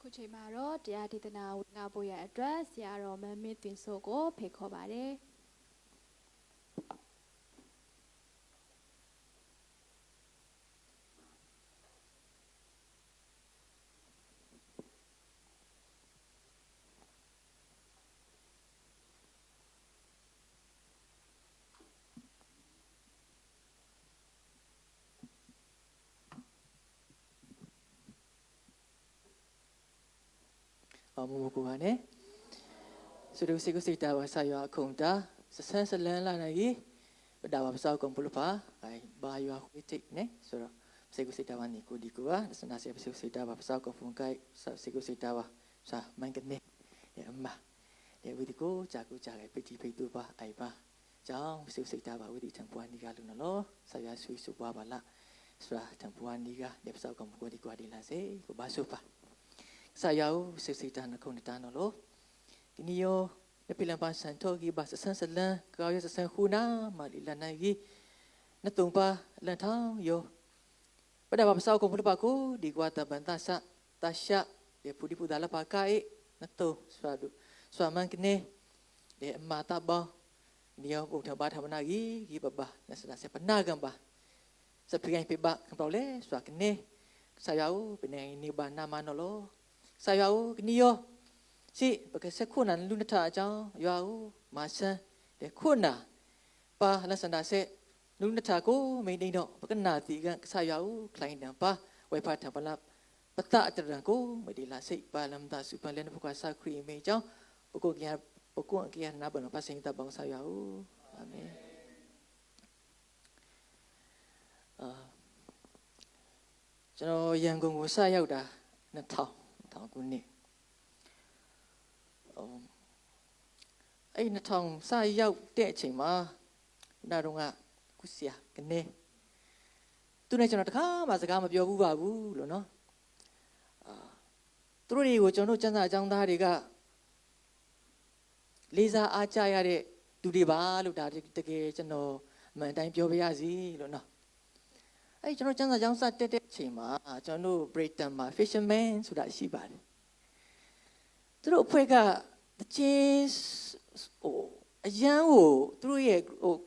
ခုချိန်မှာတော့တရားဒေသနာဝင်ငါဖို့ရအတွက်ဆရာတော်မမင်းသွင်စိုးကိုဖိတ်ခေါ်ပါတယ်မမကူပါနဲ့ဆိုတော့စိတ်ကိုစိတ်တာပါဆရာအခုံတာစဆန်းစလန်းလာနေကြီးဒါပါစောက်ကုန်ပလို့ပါဘာရွာခွေးတိတ်နဲ့ဆိုတော့စိတ်ကိုစိတ်တာပါနေကိုဒီကူပါစနာစေစိတ်ကိုစိတ်တာပါစောက်ကုန်ဖုန်ကိုက်စိတ်ကိုစိတ်တာပါစာမန်ကနေအမဝီဒီကိုကြာကိုကြာခဲ့ပိတိဖိတ်တူပါအိုင်ပါကြောင်းစိတ်ကိုစိတ်တာပါဝီဒီတံပွားနီကလူနော်ဆရာဆွေးစုပွားပါလားဆိုတာတံပွားနီကနေစောက်ကုန်ကိုဒီကွာဒီလာစေကိုဘာဆိုပါဆရာဦးစိတ်စိတ်တာနှခုန်တန်းတော့လို့ဒီနီယောနပိလန်ပါစန်တိုဂီဘာဆန်ဆလန်ကောရဆန်ခူနာမာလီလနိုင်ကြီးနတုံပါလန်ထောင်းယောပဒဘာပစောက်ကုန်ဖလပါကိုဒီကွာတပန်တဆတရှာဒီပူဒီပူဒါလပါကိုင်နတုဆွာဒုဆွာမန်ကနေဒီအမာတာဘောနီယောဘုထဘာထမနာကြီးဂီဘဘာနစလာစပနာကံပါစပရိုင်ပိဘကံပေါ်လေဆွာကနေဆရာဦးပနေနေဘာနာမနော်လို့ဆရာဦးကနီယောစီပကစခုနန်လူနထာအကြောင်းရွာဦးမာဆန်တဲ့ခုနာပါလစန္ဒဆေလူနထာကိုမိန်တိန်တော့ပကနာတီကဆရာဦးခလိုင်းတံပါဝေဖတ်ထပလပတအတရံကိုမဒီလာစိပါလမ်တာစုပန်လန်ဘုကဆာခရီမေကြောင့်ပကုကရပကုကရနာဘနပစင်တဘောင်ဆရာဦးအာမင်ကျွန်တော်ရန်ကုန်ကိုစရောက်တာ2000ခုနှစ်အဲ့2000စရောက်တဲ့အချိန်မှာနာတော့ကကုဆရာကနေသူနဲ့ကျွန်တော်တခါမှစကားမပြောဘူးပါဘူးလို့နော်သူတို့တွေကိုကျွန်တော်ကျန်းစာအကြောင်းသားတွေကလေးစားအားကြရတဲ့သူတွေပါလို့ဒါတကယ်ကျွန်တော်အမှန်တိုင်းပြောပြရစီလို့နော်အဲ့ကျွန်တော်ကျန်းစာအကြောင်းစတက်တဲ့အချိန်မှာကျွန်တော် Brighton မှာ Fisherman ဆိုတာရှိပါတယ်သူတို့အဖွဲ့ကတချင်းအရန်ကိုသူတို့ရဲ့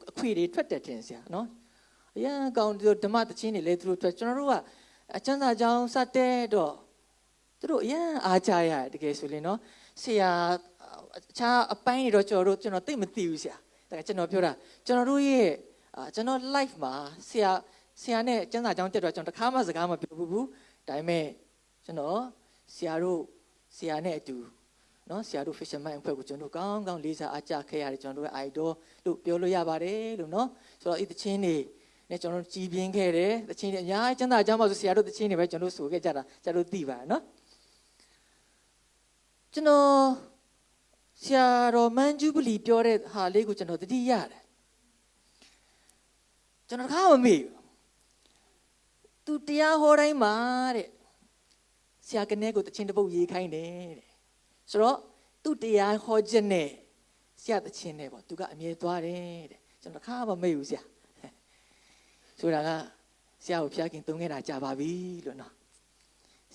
အခွေတွေထွက်တယ်တင်ဆရာနော်အရန်ကောင်းဓမ္မတချင်းတွေလည်းသူတို့ထွက်ကျွန်တော်တို့ကအကျဉ်းစာကြောင်းစတဲ့တော့သူတို့အရန်အားကြရတယ်တကယ်ဆိုရင်နော်ဆရာအခြားအပိုင်းတွေတော့ကျွန်တော်သိမသိဘူးဆရာဒါကကျွန်တော်ပြောတာကျွန်တော်တို့ရဲ့ကျွန်တော် live မှာဆရာနဲ့ကျန်းစာကြောင်းတက်တော့ကျွန်တော်တခါမှစကားမပြောဘူးဒါပေမဲ့ကျွန်တော်ဆရာနဲ့အတူနော်ဆရာတို့ fisherman အဖွဲ့ကိုကျွန်တော်ကောင်းကောင်းလေးစားအားကြခဲ့ရတယ်ကျွန်တော်တို့ရဲ့ idol လို့ပြောလို့ရပါတယ်လို့နော်ဆိုတော့အဲ့တချင်းတွေနဲ့ကျွန်တော်ကြည်ပြင်းခဲ့တယ်တချင်းတွေအများကြီးကျန်းစာကြောင်းပါဆိုဆရာတို့တချင်းတွေပဲကျွန်တော်ဆိုခဲ့ကြတာဆရာတို့သိပါတယ်နော်ကျွန်တော်ဆရာတော်မန်ဂျူဘလီပြောတဲ့ဟာလေးကိုကျွန်တော်သတိရတယ်ကျွန်တော်တခါမမေ့ဘူးသူတရားဟောတိုင်းမှာတဲ့ဆရာကနေကိုတချင်းတစ်ပုတ်ရေးခိုင်းတယ်တဲ့ဆိုတော့သူတရားဟောခြင်းနဲ့ဆရာတချင်းနဲ့ပေါ့သူကအမြဲသွားတယ်တဲ့ကျွန်တော်တခါမှမေ့ဘူးဆရာဆိုတာကဆရာကိုဖျားခင်သုံးခဲ့တာကြာပါပြီလို့နော်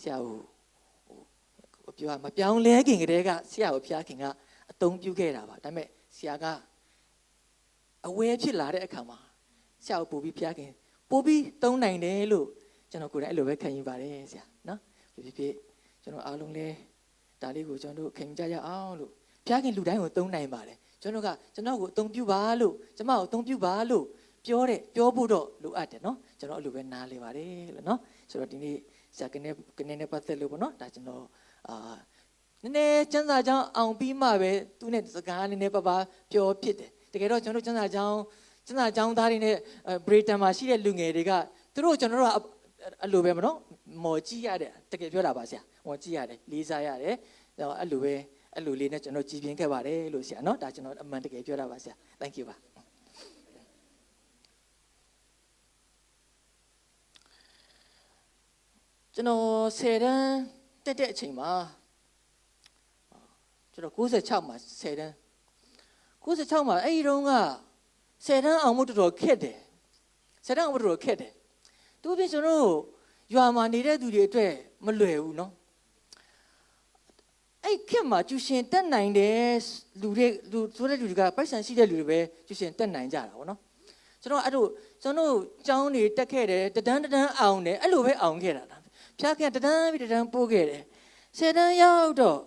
ဆရာကိုပြောမပြောင်းလဲခင်ကတည်းကဆရာကိုဖျားခင်ကအသုံးပြုခဲ့တာပါဒါပေမဲ့ဆရာကအဝဲဖြစ်လာတဲ့အခါမှာဆရာကိုပို့ပြီးဖျားခင်ပို့ပြီးသုံးနိုင်တယ်လို့ကျွန်တော်ကိုယ်တိုင်အဲ့လိုပဲခံယူပါတယ်ဆရာနော်ဖြစ်ကျွန်တော်အားလုံးလဲဒါလေးကိုကျွန်တော်တို့ခင်ကြရအောင်လို့ဖျားခင်လူတိုင်းကိုသုံးနိုင်ပါတယ်ကျွန်တော်ကိုအသုံးပြုပါလို့ကျမကိုအသုံးပြုပါလို့ပြောဖို့တော့လိုအပ်တယ်နော်ကျွန်တော်အဲ့လိုပဲနားလေပါတယ်လို့နော်ဆိုတော့ဒီနေ့ဆရာကနေနဲ့ပတ်သက်လို့ပေါ့နော်ဒါကျွန်တော်နည်းနည်းကျန်းစာကြောင်းအောင်ပြီးမှပဲသူနဲ့စကားနည်းနည်းပါပြောဖြစ်တယ်တကယ်တော့ကျွန်တော်တို့ကျန်းစာကြောင်းသားတွေနဲ့ Brighton မှာရှိတဲ့လူငယ်တွေကသူတို့ကျွန်တော်တို့အဲ့လိုပဲမနော်မော်ကြည့်ရတယ်တကယ်ပြောတာပါဆရာမော်ကြည့်ရတယ်လေးစားရတယ်အဲ့လိုလေးနဲ့ကျွန်တော်ကြည်ပြင်းခဲ့ပါတယ်လို့ဆရာနော်ဒါကျွန်တော်အမှန်တကယ်ပြောတာပါဆရာ thank you ပါကျွန်တော်10တန်းတက်တဲ့အချိန်မှာကျွန်တော်96မှာ10တန်း96မှာအဲ့ဒီတုန်းက10တန်းအောင်မှုတော်တော်ခက်တယ်10တန်းအောင်မှုတော်တော်ခက်တယ်သူပြင်ကျွန်တော်ရွာမှာနေတဲ့သူတွေအတွက်မလွယ်ဘူးနော် အဲ့ခင်မှာကျူရှင်တက်နိုင်တယ်လူဆိုတဲ့လူတွေကပိုက်ဆံရှိတဲ့လူတွေပဲကျူရှင်တက်နိုင်ကြတာဗောနော်ကျွန်တော်အဲ့တို့ကျောင်းတွေတက်ခဲ့တယ်တန်းအောင်တယ်အဲ့လိုပဲအောင်ခဲ့တာဖျားခင်တန်းပြီးတန်းပိုးခဲ့တယ်10တန်းရောက်တော့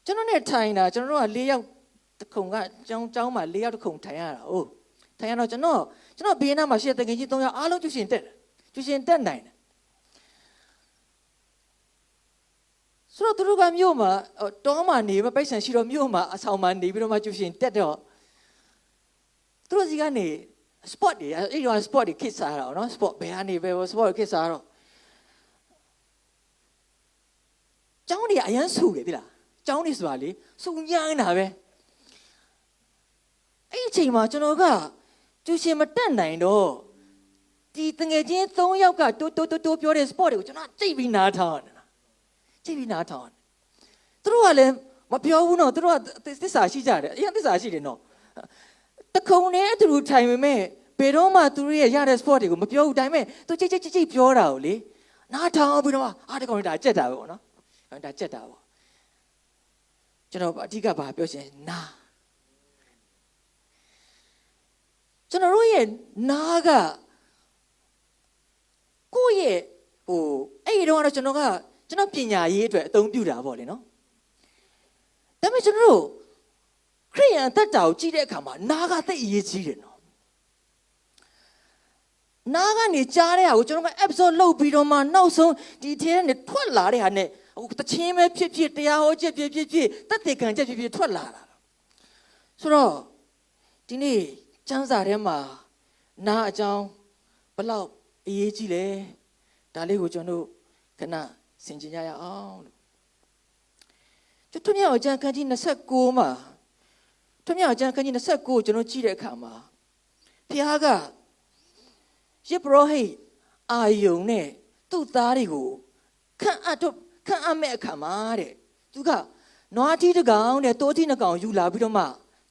ကျွန်တော်နဲ့ထိုင်တာကျွန်တော်တို့က4ယောက်တစ်ခုံကကျောင်းမှာ4ယောက်တစ်ခုံထိုင်ရတာ哦ထိုင်ရတော့ကျွန်တော်ဘေးနားမှာရှိတဲ့တကယ်ကြီး3ယောက်အားလုံးကျူရှင်တက်နိုင်တယ်ဆိုတော့သူတို့ကမြို့မှာတောမှာနေမပိုက်ဆံရှိတော့မြို့မှာအဆောင်မှာနေပြီးတော့မှကျူရှင်တက်တော့သူတို့စီကနေ sport တွေအဲ့ဒီ sport တွေခစ်စားတာနော် sport ဘယ်ကနေပဲ sport ခစ်စားတော့ကျောင်းတွေအရန်ဆူတယ်သိလားကျောင်းတွေဆိုတာလေဆူညံ့နေတာပဲအဲ့ဒီအချိန်မှာကျွန်တော်ကကျူရှင်မတက်နိုင်တော့ဒီတငယ်ချင်း3ယောက်ကတိုးပြောတဲ့ sport တွေကိုကျွန်တော်ကြိတ်ပြီးနားထောင်တယ်ကြည့်ပြီးနားထောင်သူတို့ကလည်းမပြောဘူးနော်သူတို့ကသစ္စာရှိကြတယ်အရင်သစ္စာရှိတယ်နော်တခုံနဲ့အတူတူထိုင်ပေမဲ့ဘယ်တော့မှသူတို့ရဲ့ရတဲ့ sport တွေကိုမပြောဘူးဒါပေမဲ့သူကြိတ်ပြောတာကိုလေနားထောင်ပြီးတော့တကောင်ဒါကြက်တာပဲပေါ့နော်ဒါကြက်တာပေါ့ကျွန်တော်အဓိကဘာပြောချင်နာကျွန်တော်တို့ရဲ့နာကကိုယ့်ရဲ့အဲ့ဒီတော့ကျွန်တော်ပညာရေးအတွက်အသုံးပြုတာပေါ့လေနော်ဒါပေမဲ့ကျွန်တော်တို့ခရိယန်သက်တာကိုကြည့်တဲ့အခါမှာနားကသိအရေးကြီးတယ်နော်နားကနေကြားတဲ့ဟာကိုကျွန်တော်က episode လုပ်ပြီးတော့မှနောက်ဆုံးဒီထဲကနေထွက်လာတဲ့ဟာနဲ့တချင်းပဲဖြစ်တရားဟောချက်ဖြစ်သက်သေခံချက်ဖြစ်ထွက်လာတာဆိုတော့ဒီနေ့ကျမ်းစာထဲမှာနားအကြောင်းဘလောက်အရေးကြီးလဲဒါလေးကိုကျွန်တော်ခဏဆင်ခြင်ကြရအောင်လို့ထွတ်မြောက်ကျမ်းခန်းကြီး29မှာထွတ်မြောက်ကျမ်းခန်းကြီး29ကိုကျွန်တော်ကြည့်တဲ့အခါမှာဘုရားကယေဘရဟိအာယုန်နဲ့သူ့သားတွေကိုခန့်အပ်မဲ့အခါမှာတဲ့သူကနွားထီးတစ်ကောင်နဲ့တိုးထီးနှစ်ကောင်ယူလာပြီးတော့မှ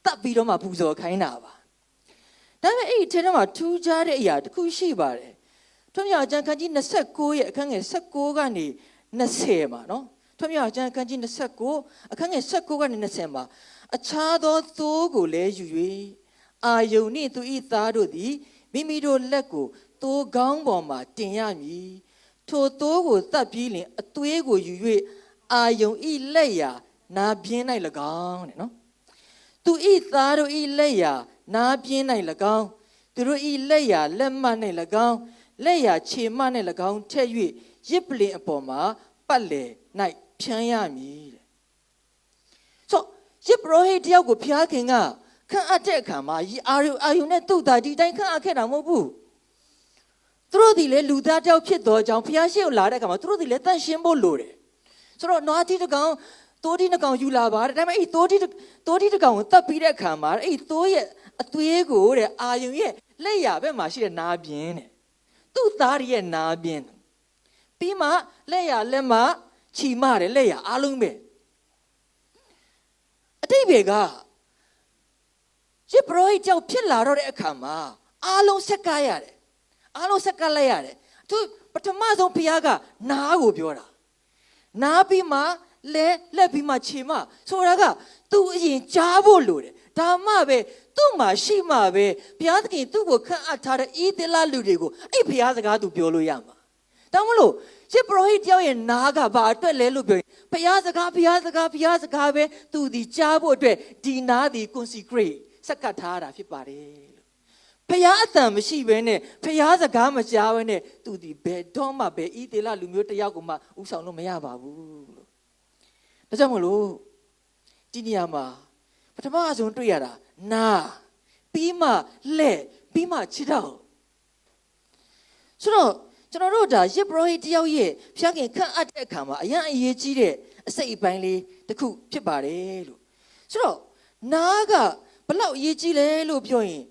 တတ်ပြီးတော့မှပူဇော်ခိုင်းတာပါဒါပေမဲ့အဲ့ဒီထဲမှာထူးခြားတဲ့အရာတစ်ခုရှိပါတယ်ထွတ်မြောက်ကျမ်းခန်းကြီး29ရဲ့အခန်းငယ်19ကနေ20မှာနော်ထွတ်မြောက်ကျမ်းခန်းကြီး29အခန်းငယ်19ကနေ20မှာအခြားသောသိုးကိုလည်းယူ၍အာယုန်နှင့်သူ၏သားတို့သည်မိမိတို့လက်ကိုသိုးကောင်းပေါ်မှာတင်ရမည်ထိုသိုးကိုသတ်ပြီးလျှင်အသွေးကိုယူ၍အာယုန်၏လက်ရာနာပြင်း၌၎င်းတဲ့နော်သူ၏သားတို့၏လက်ရာနာပြင်း၌၎င်းသူတို့၏လက်ရာလက်မ၌၎င်းလက်ရာခြေမ၌၎င်းထည့်၍ရစ်ပလင်အပေါ်မှာပတ်လေ၌ဖြန်းရမည်တဲ့ဆိုရစ်ပရောဟိတ်တယောက်ကိုဖျားခင်ကခန့်အပ်တဲ့အခါမှာအာယုန်နဲ့သူ့သားဒီတိုင်းခန့်အပ်ခဲ့တာမဟုတ်ဘူးသူတို့ဒီလေလူသားတယောက်ဖြစ်သောကြောင့်ဖျားရှိကိုလာတဲ့အခါမှာသူတို့ဒီလေတန့်ရှင်းဖို့လိုတယ်ဆိုတော့နွားတီးတစ်ကောင်သိုးတီးတစ်ကောင်ယူလာပါတယ်ဒါပေမဲ့အဲ့သိုးတီးတစ်ကောင်ကိုတတ်ပြီးတဲ့အခါမှာအဲ့သိုးရဲ့အသွေးကိုတဲ့အာယုန်ရဲ့လက်ရဘက်မှာရှိတဲ့နာပြင်းတဲ့သူ့သားရဲ့နာပြင်းပြီးမှလက်ရလက်မချီမတယ်လက်ရအားလုံးပဲအတိတ်ဘေကယေဘရဟိတ်ကြောင့်ဖြစ်လာတော့တဲ့အခါမှာအားလုံးဆက်ကပ်ရတယ်အားလုံးဆက်ကပ်လိုက်ရတယ်သူပထမဆုံးဘုရားကနားကိုပြောတာနားပြီးမှလက်ပြီးမှခြေမဆိုတာကသူအရင်ကြားဖို့လိုတယ်ဒါမှပဲသူ့မှာရှိမှပဲဘုရားသခင်သူ့ကိုခန့်အပ်ထားတဲ့ဣသလလူတွေကိုအဲ့ဘုရားစကားသူပြောလို့ရမှာဒါမှမဟုတ်ယေဘရဟိတ်တယောက်ရဲ့နားကဘာအတွက်လဲလို့ပြောရင်ဘုရားစကားပဲသူဒီကြားဖို့အတွက်ဒီနားဒီ consecrate စက္ကပ်ထားတာဖြစ်ပါတယ်လို့ဘုရားအတန်မရှိဘဲနဲ့ဘုရားစကားမကြားဘဲနဲ့သူဒီဘယ်တော့မှဘယ်ဣသလလူမျိုးတယောက်ကိုမှဥဆောင်လို့မရပါဘူးလို့ဒါကြောင့်မလို့ဒီနေရာမှာပထမဆုံးတွေ့ရတာနာပြီးမှလက်ပြီးမှခြေထောက်ဆိုတော့ကျွန်တော်တို့ဒါယေဘရဟိတ်တယောက်ရဲ့ဖျားခင်ခန့်အပ်တဲ့အခါမှာအရင်အရေးကြီးတဲ့အစိတ်အပိုင်းလေးတစ်ခုဖြစ်ပါတယ်လို့ဆိုတော့နာကဘလောက်အရေးကြီးလဲလို့ပြောရင်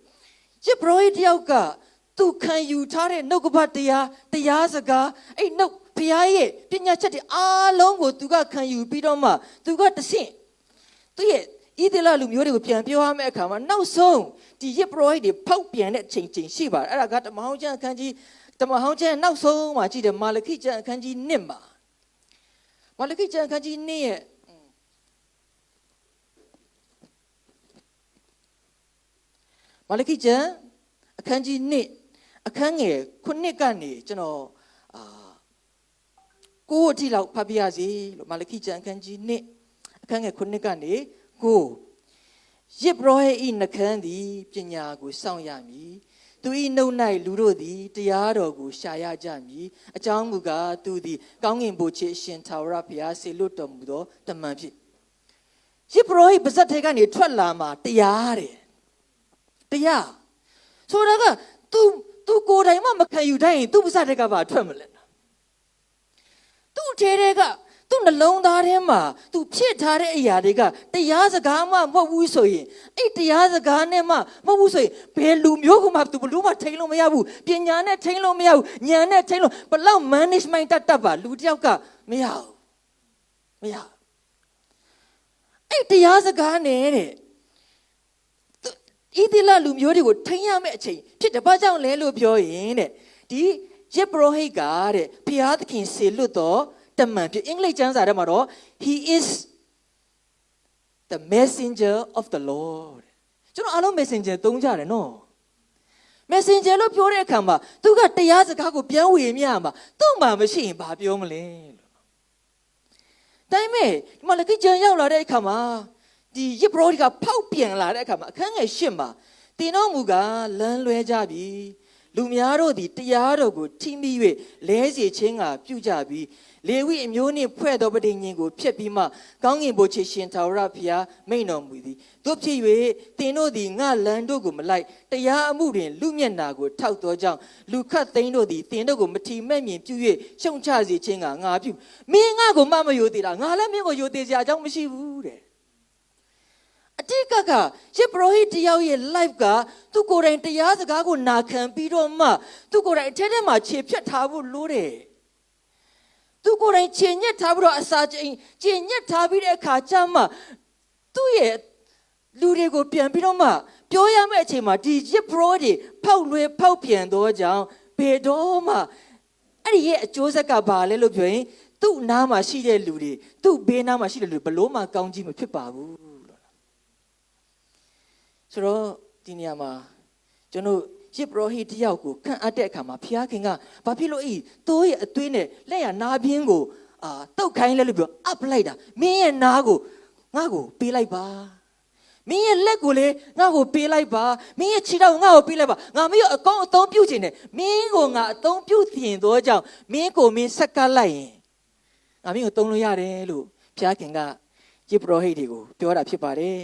ယေဘရဟိတ်တယောက်ကသူခံယူထားတဲ့နှုတ်ကပတ်တရားစကားအဲ့နှုတ်ဘုရားရဲ့ပညာချက်တွေအားလုံးကိုသူကခံယူပြီးတော့မှသူကတဆင့်သူရဲ့ဣသလလူမျိုးတွေကိုပြန်ပြောရမယ့်အခါမှာနောက်ဆုံးဒီယေဘရဟိတ်တွေဖောက်ပြန်တဲ့အချိန်ရှိပါတယ်အဲ့ဒါကတမန်ကျမ်းအခန်းကြီးနောက်ဆုံးမှာကြည့်တယ်မာလခိကျမ်းအခန်းကြီး1မှာ မာလခိကျမ်းအခန်းကြီး2ရဲ့မာလခိကျမ်းအခန်းကြီး2အခန်းငယ်9ကနေကျွန်တော်ကိုအထိလောက်ဖတ်ပြရစီလို့မာလခိကျမ်းအခန်းကြီး2အခန်းငယ်9ကနေကိုယစ်ဘရဟိနှခမ်းသည်ပညာကိုစောင့်ရမည်သူ၏နှုတ်၌လူတို့သည်တရားတော်ကိုရှာရကြမည်အကြောင်းမူကားသူသည်ကောင်းကင်ဘုရားရှင်ထာဝရဘုရားဆေလွတ်တော်မူသောတမန်ဖြစ်ယစ်ဘရဟိပါဇက်ထဲကနေထွက်လာမှာတရားတဲ့တရားဆိုတာက तू ကိုယ်တိုင်မှမခံယူတိုင်းရင် तू ပါဇက်ထဲကပါထွက်မလဲသူ့ထဲကသူ့နှလုံးသားထဲမှာ तू ဖြစ်ထားတဲ့အရာတွေကတရားစကားမှမဟုတ်ဘူးဆိုရင်အဲ့တရားစကားနဲ့မှမဟုတ်ဘူးဆိုရင်ဘယ်လူမျိုးကမှ तू ဘလို့မှထိန်းလို့မရဘူးပညာနဲ့ထိန်းလို့မရဘူးဉာဏ်နဲ့ထိန်းလို့ဘလောက် management တတ်ပါလူတစ်ယောက်ကမရဘူးအဲ့တရားစကားနဲ့တဲ့ဤတိလလူမျိုးတွေကိုထိန်းရမယ့်အချိန်ဖြစ်တယ်ဘာကြောင့်လဲလို့ပြောရင်တဲ့ဒီယေဘရဟိကတဲ့ဘုရားသခင်ဆေလွတ်တော်တမန်ဖြစ်အင်္ဂလိပ်ကျမ်းစာထဲမှာတော့ he is the messenger of the Lord ကျွန်တော်အားလုံး messenger သုံးကြတယ်နော် messenger လို့ပြောတဲ့အခါမှာသူကတရားစကားကိုပြန်ဝေမျှမှာသူ့မှာမရှိရင်ဘာပြောမလဲလို့ဒါပေမဲ့ဒီမှာလကိကျမ်းရောက်လာတဲ့အခါမှာဒီယေဘရဟိကဖောက်ပြန်လာတဲ့အခါမှာအခန်းငယ်8မှာတင်တော်မူကလမ်းလွဲကြပြီလူများတို့သည်တရားတော်ကိုထိမိ၍လဲစေခြင်းကပြုကြပြီးလေဝိအမျိုးနှင့်ဖွဲ့သောပဋိညာဉ်ကိုဖျက်ပြီးမှကောင်းကင်ဘုရားရှင်ထာဝရဘုရားမိန့်တော်မူသည်တို့ဖြစ်၍တင်တို့သည်ငါလမ်းတို့ကိုမလိုက်တရားအမှုတွင်လူမျက်နာကိုထောက်သောကြောင့်လူခတ်သိမ်းတို့သည်တင်တို့ကိုမထီမဲ့မြင်ပြု၍ရှုံချစေခြင်းကငါပြုမင်းငါကိုမမယိုသေးတာငါလည်းမင်းကိုယိုသေးစရာအကြောင်းမရှိဘူးတဲ့အတိတ်ကယေဘရဟိတယောက်ရဲ့ life ကသူကိုယ်တိုင်တရားစကားကိုနာခံပြီးတော့မှသူကိုယ်တိုင်အထက်ထဲမှာခြေဖြတ်ထားဖို့လိုတယ်သူကိုယ်တိုင်ခြေညက်ထားပြီးတော့အစာချိန်ခြေညက်ထားပြီးတဲ့အခါကျမှသူ့ရဲ့လူတွေကိုပြန်ပြီးတော့မှပြောရမယ့်အချိန်မှာဒီယေဘရဟိဖောက်လွဲဖောက်ပြန်တော့ကြောင်းဘယ်တော့မှအဲ့ဒီရဲ့အကျိုးဆက်ကဘာလဲလို့ပြောရင်သူ့နားမှာရှိတဲ့လူတွေသူ့ဘေးနားမှာရှိတဲ့လူဘလို့မှကောင်းကြီးမဖြစ်ပါဘူးဆိုတော့ဒီနေရာမှာကျွန်တော်ယေဘရဟိတယောက်ကိုခန့်အပ်တဲ့အခါမှာဘုရားခင်ကဘာဖြစ်လို့တိုးရဲ့အသွေးနဲ့လက်ရနာပြင်းကိုတုတ်ခိုင်းလဲလို့ပြောအပ်လိုက်တာမင်းရဲ့နာကိုငါ့ကိုပေးလိုက်ပါမင်းရဲ့လက်ကိုလေငါ့ကိုပေးလိုက်ပါမင်းရဲ့ခြေထောက်ငါ့ကိုပေးလိုက်ပါငါမင်းအကောင်းအသုံးပြုခြင်းနဲ့မင်းကိုငါအသုံးပြုတင်သောကြောင့်မင်းကိုမင်းဆက်ကပ်လိုက်ရင်ငါမင်းကိုသုံးလို့ရတယ်လို့ဘုရားခင်ကယေဘရဟိတွေကိုပြောတာဖြစ်ပါတယ်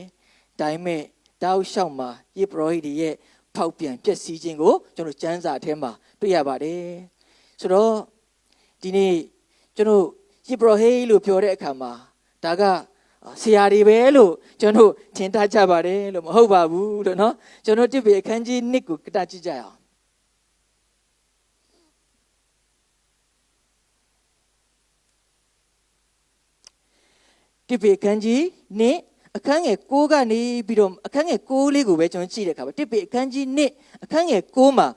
ဒါပေမဲ့တောက်လျှောက်မှာယေဘရဟိတွေရဲ့ဖောက်ပြန်ပျက်စီးခြင်းကိုကျွန်တော်ကျမ်းစာအထဲမှာတွေ့ရပါတယ်ဆိုတော့ဒီနေ့ကျွန်တော်ယေဘရဟိလို့ပြောတဲ့အခါမှာဒါကဆရာတွေပဲလို့ကျွန်တော်ထင်ထားကြပါတယ်လို့မဟုတ်ပါဘူးလို့နော်ကျွန်တော်တစ်ပေအခန်းကြီး1ကိုကတကြည့်ကြရအောင်တစ်ပေအခန်းကြီး1အခန်းငယ်6ကနေပြီးတော့အခန်းငယ်6လေးကိုပဲကျွန်တော်ကြည့်တဲ့အခါမှာတစ်ပေအခန်းကြီး1အခန်းငယ်6မှာ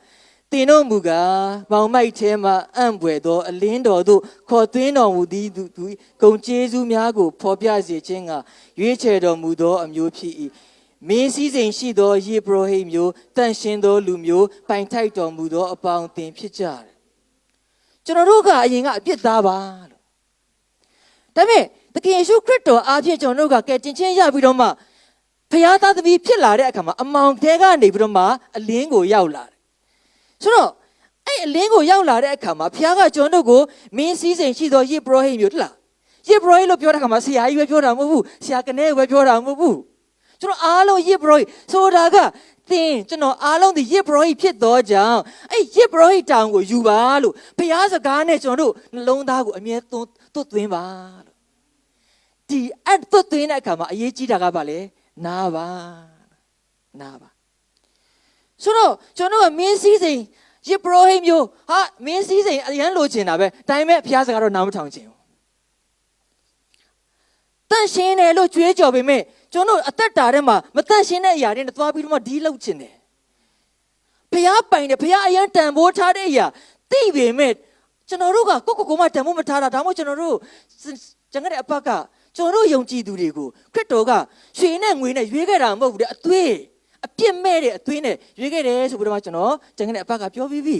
တင်တော်မူကားမောင်မိုက်ထဲမှာအံ့ဘွယ်သောအလင်းတော်သို့ခေါ်သွင်းတော်မူသည်သူဂုံကျေးဇူးများကိုဖော်ပြစေခြင်းကရွေးချယ်တော်မူသောအမျိုးဖြစ်၏မင်းစည်းစိမ်ရှိသောယေဘရဟိမျိုးတန်ရှင်းသောလူမျိုးပိုင်ထိုက်တော်မူသောအပေါင်းအသင်ဖြစ်ကြတယ်ကျွန်တော်တို့ကအရင်ကအပြစ်သားပါလို့ဒါပေမဲ့သခင်ယေရှုခရစ်တော်အားဖြင့်ကျွန်တော်တို့ကကယ်တင်ခြင်းရပြီးတော့မှဖခင်သားသမီးဖြစ်လာတဲ့အခါမှာအမောင်ထဲကနေပြီးတော့မှအလင်းကိုရောက်လာတယ်ဆိုတော့အဲ့အလင်းကိုရောက်လာတဲ့အခါမှာဖခင်ကကျွန်တော်တို့ကိုမင်းစည်းစိမ်ရှိသောယေဘရဟိမျိုးလားယေဘရဟိလို့ပြောတဲ့အခါမှာဆရာကြီးပဲပြောတာမဟုတ်ဘူးဆရာကနေပဲပြောတာမဟုတ်ဘူးကျွန်တော်အားလုံးယေဘရဟိဆိုတာကသင်ကျွန်တော်အားလုံးဒီယေဘရဟိဖြစ်သောကြောင့်အဲ့ယေဘရဟိတောင်ကိုယူပါလို့ဖခင်စကားနဲ့ကျွန်တော်တို့နှလုံးသားကိုအမြဲသွတ်သွင်းပါလို့ဒီအတ်သွတ်သွင်းတဲ့အခါမှာအရေးကြီးတာကဘာလဲနာပါဆိုတော့ကျွန်တော်ကမင်းစည်းစိမ်ယေဘရဟိမျိုးဟာမင်းစည်းစိမ်အရန်လိုချင်တာပဲဒါပေမဲ့ဘုရားစကားတော့နားမထောင်ချင်ဘူးတန့်ရှင်းတယ်လို့ကြွေးကြော်ပေမဲ့ကျွန်တော်အသက်တာထဲမှာမတန့်ရှင်းတဲ့အရာတွေနဲ့သွားပြီးတော့ဒီလောက်ချင်တယ်ဘုရားပိုင်တယ်ဘုရားအရန်တန်ဖိုးထားတဲ့အရာသိပေမဲ့ကျွန်တော်တို့ကကိုမှတန်ဖိုးမထားတာဒါမှမဟုတ်ကျွန်တော်တို့ ကျန်တဲ့အပတ်ကကျွန်တော်တို့ယုံကြည်သူတွေကိုခရစ်တော်ကရွှေနဲ့ငွေနဲ့ရွေးခဲ့တာမဟုတ်ဘူးတဲ့အသွေးအပြစ်မဲ့တဲ့အသွေးနဲ့ရွေးခဲ့တယ်ဆိုပြီးတော့ကျွန်တော်ကျန်တဲ့အပတ်ကပြောပြီးပြီ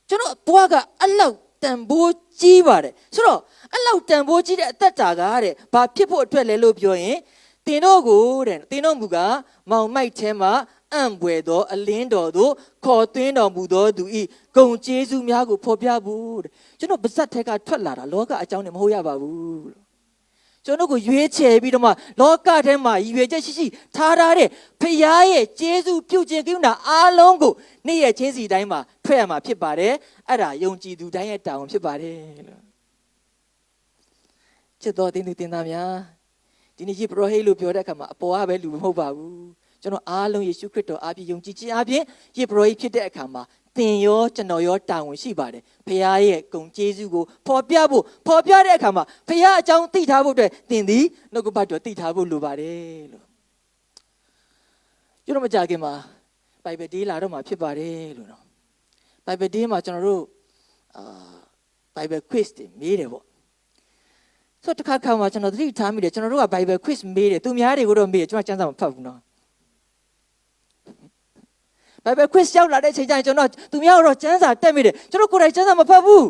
ကျွန်တော်ဘွားကအလောက်တန်ဖိုးကြီးပါတယ်ဆိုတော့အလောက်တန်ဖိုးကြီးတဲ့အသက်တာကတဲ့ဘာဖြစ်ဖို့အတွက်လဲလို့ပြောရင်တင်တို့ကိုတဲ့တင်တို့မူကမောင်မိုက်ထဲမှာအံ့ဘွယ်သောအလင်းတော်သို့ခေါ်သွင်းတော်မူသောသူဤဂုံကျေးဇူးများကိုဖော်ပြဖို့တဲ့ကျွန်တော်ပါဇက်ထဲကထွက်လာတာလောကအကြောင်းနဲ့မဟုတ်ရပါဘူးကျွန်တော်ကိုရွေးချယ်ပြီးတော့မှလောကထဲမှာရည်ရွယ်ချက်ရှိရှိထားတဲ့ဖခင်ရဲ့ကျေးဇူးပြုခြင်းကိန်းတာအားလုံးကိုနေ့ရက်ချင်းစီတိုင်းမှာထွက်ရမှာဖြစ်ပါတယ်အဲ့ဒါယုံကြည်သူတိုင်းရဲ့တာဝန်ဖြစ်ပါတယ်လို့ချစ်တော်တင်သူတင်သားများဒီနေ့ယေဘရဟိလို့ပြောတဲ့အခါမှာအပေါ်ကပဲလူမဟုတ်ပါဘူးကျွန်တော်အားလုံးယေရှုခရစ်တော်အားဖြင့်ယုံကြည်ခြင်းအားဖြင့်ယေဘရဟိဖြစ်တဲ့အခါမှာသင်ရောကျွန်တော်ရောတာဝန်ရှိပါတယ်ဖခင်ရဲ့ဂုဏ်ကျေးဇူးကိုဖော်ပြတဲ့အခါမှာဖခင်အကြောင်းသိထားဖို့အတွက်သင်သည်နှုတ်ကပတ်တော်သိထားဖို့လိုပါတယ်လို့ကျွန်တော်မကြခင်မှာဘိုင်ဘယ်ဒေးလာတော့မှာဖြစ်ပါတယ်လို့နော်ဘိုင်ဘယ်ဒေးမှာကျွန်တော်တို့ဘိုင်ဘယ် quiz တွေမေးတယ်ပေါ့ဆိုတော့တစ်ခါမှာကျွန်တော်သတိထားမိတယ်ကျွန်တော်တို့ကဘိုင်ဘယ် quiz မေးတယ်သူများတွေကိုတော့မေးတယ်ကျွန်တော်စမ်းစာမဖတ်ဘူးနော်ဘိုင်ဘယ် quiz ရောက်လာတဲ့အချိန်ကျရင်ကျွန်တော်သူများတော့စမ်းစာတက်မိတယ်ကျွန်တော်ကိုယ်တိုင်စမ်းစာမဖတ်ဘူး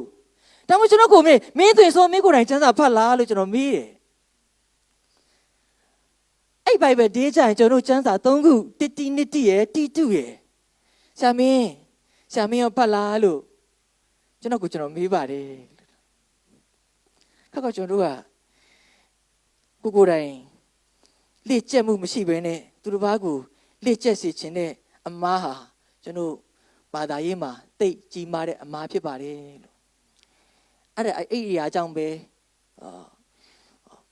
ဒါမှမဟုတ်ကျွန်တော်ကိုမင်းသွင်ဆိုမင်းကိုယ်တိုင်စမ်းစာဖတ်လားလို့ကျွန်တော်မေးတယ်အဲ့ဘိုင်ဘယ်ဒေးကျရင်ကျွန်တော်တို့စမ်းစာ3ခုတိနစ်တိရယ်တီတုရယ်ဆရာမင်းရောဖတ်လားလို့ကျွန်တော်ကိုကျွန်တော်မေးပါတယ်ခါကျွန်တော်တို့ကကိုယ်တိုင်လေ့ကျက်မှုမရှိဘဲနဲ့သူတစ်ပါးကိုလေ့ကျက်စေခြင်းနဲ့အမားဟာကျွန်တော်ဘာသာရေးမှာတိတ်ကြီးမားတဲ့အမားဖြစ်ပါတယ်လို့အဲ့ဒီအရာကြောင့်ပဲ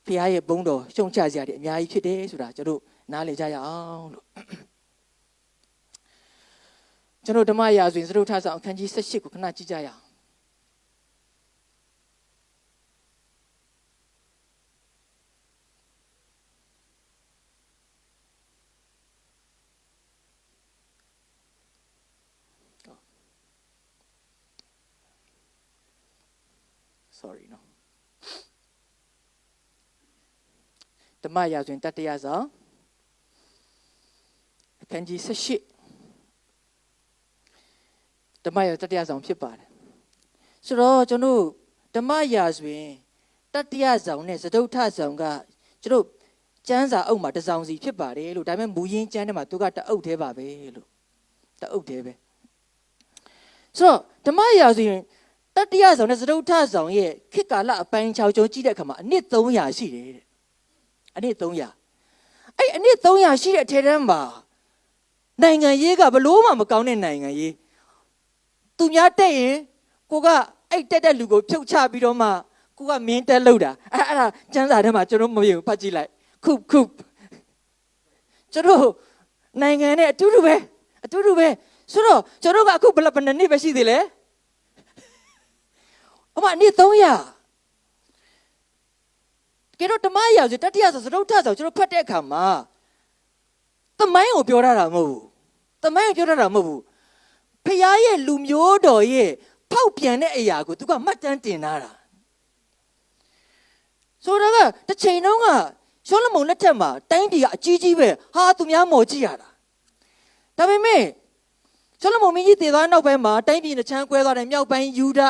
ဖခင်ရဲ့ဘုန်းတော်ရှုံချစရာတွေအများကြီးဖြစ်တယ်ဆိုတာကျွန်တော်နားလည်ကြရအောင်လို့ကျွန်တော်ဓမ္မရာဇဝင်စတုထဆောင်အခန်းကြီး18ကိုခဏကြည့်ကြရအောင်sorry no ဓမ္မရာဇဝင်တတိယဆောင်အခန်းကြီး18ဓမ္မရာဇဝင်တတိယဆောင်ဖြစ်ပါတယ်ဆိုတော့ကျွန်တော်ဓမ္မရာဇဝင်တတိယဆောင်နဲ့စတုထဆောင်ကကျွန်တော်ကျမ်းစာအုပ်မှာတစ်ဆောင်စီဖြစ်ပါတယ်လို့ဒါပေမဲ့မူရင်းကျမ်းထဲမှာသူကတအုပ်သေးပါပဲလို့တအုပ်သေးပဲဆိုတော့ဓမ္မရာဇဝင်တတိယဆောင်နဲ့စတုထဆောင်ရဲ့ခေတ်ကာလအပိုင်း6ကျုံကြည့်တဲ့အခါမှာအနှစ်300ရှိတယ်တဲ့အနှစ်300အဲ့အနှစ်300ရှိတဲ့အထက်တန်းမှာနိုင်ငံရေးကဘလို့မှမကောင်းတဲ့နိုင်ငံရေးသူများတက်ရင်ကိုကအဲ့တက်တဲ့လူကိုဖြုတ်ချပြီးတော့မှကိုကမင်းတက်လို့တာအဲ့ဒါကျမ်းစာထဲမှာကျွန်တော်မမြင်ဘူးဖတ်ကြည့်လိုက်ခုကျွန်တော်နိုင်ငံနဲ့အတူတူပဲဆိုတော့ကျွန်တော်ကအခုဘယ်နှစ်ပဲရှိသေးလဲအမအနှစ်300ကဲတော့ဓမ္မရာဇဝင်တတိယဆိုစတုထဆိုကျွန်တော်ဖတ်တဲ့အခါမှာသမိုင်းကိုပြောတာမဟုတ်ဘူးဖခင်ရဲ့လူမျိုးတော်ရဲ့ဖောက်ပြန်တဲ့အရာကိုသူကမှတ်တမ်းတင်ထားတာဆိုတော့ကတစ်ချိန်လုံးကရှောလမုန်လက်ထက်မှာတိုင်းပြည်ကအကြီးကြီးပဲဟာသူများမော်ကြည့်ရတာဒါပေမဲ့ရှောလမုန်မင်းကြီးတည်သွားနောက်ပိုင်းမှာတိုင်းပြည်နှချမ်းကွဲသွားတယ်မြောက်ပိုင်းယူဒာ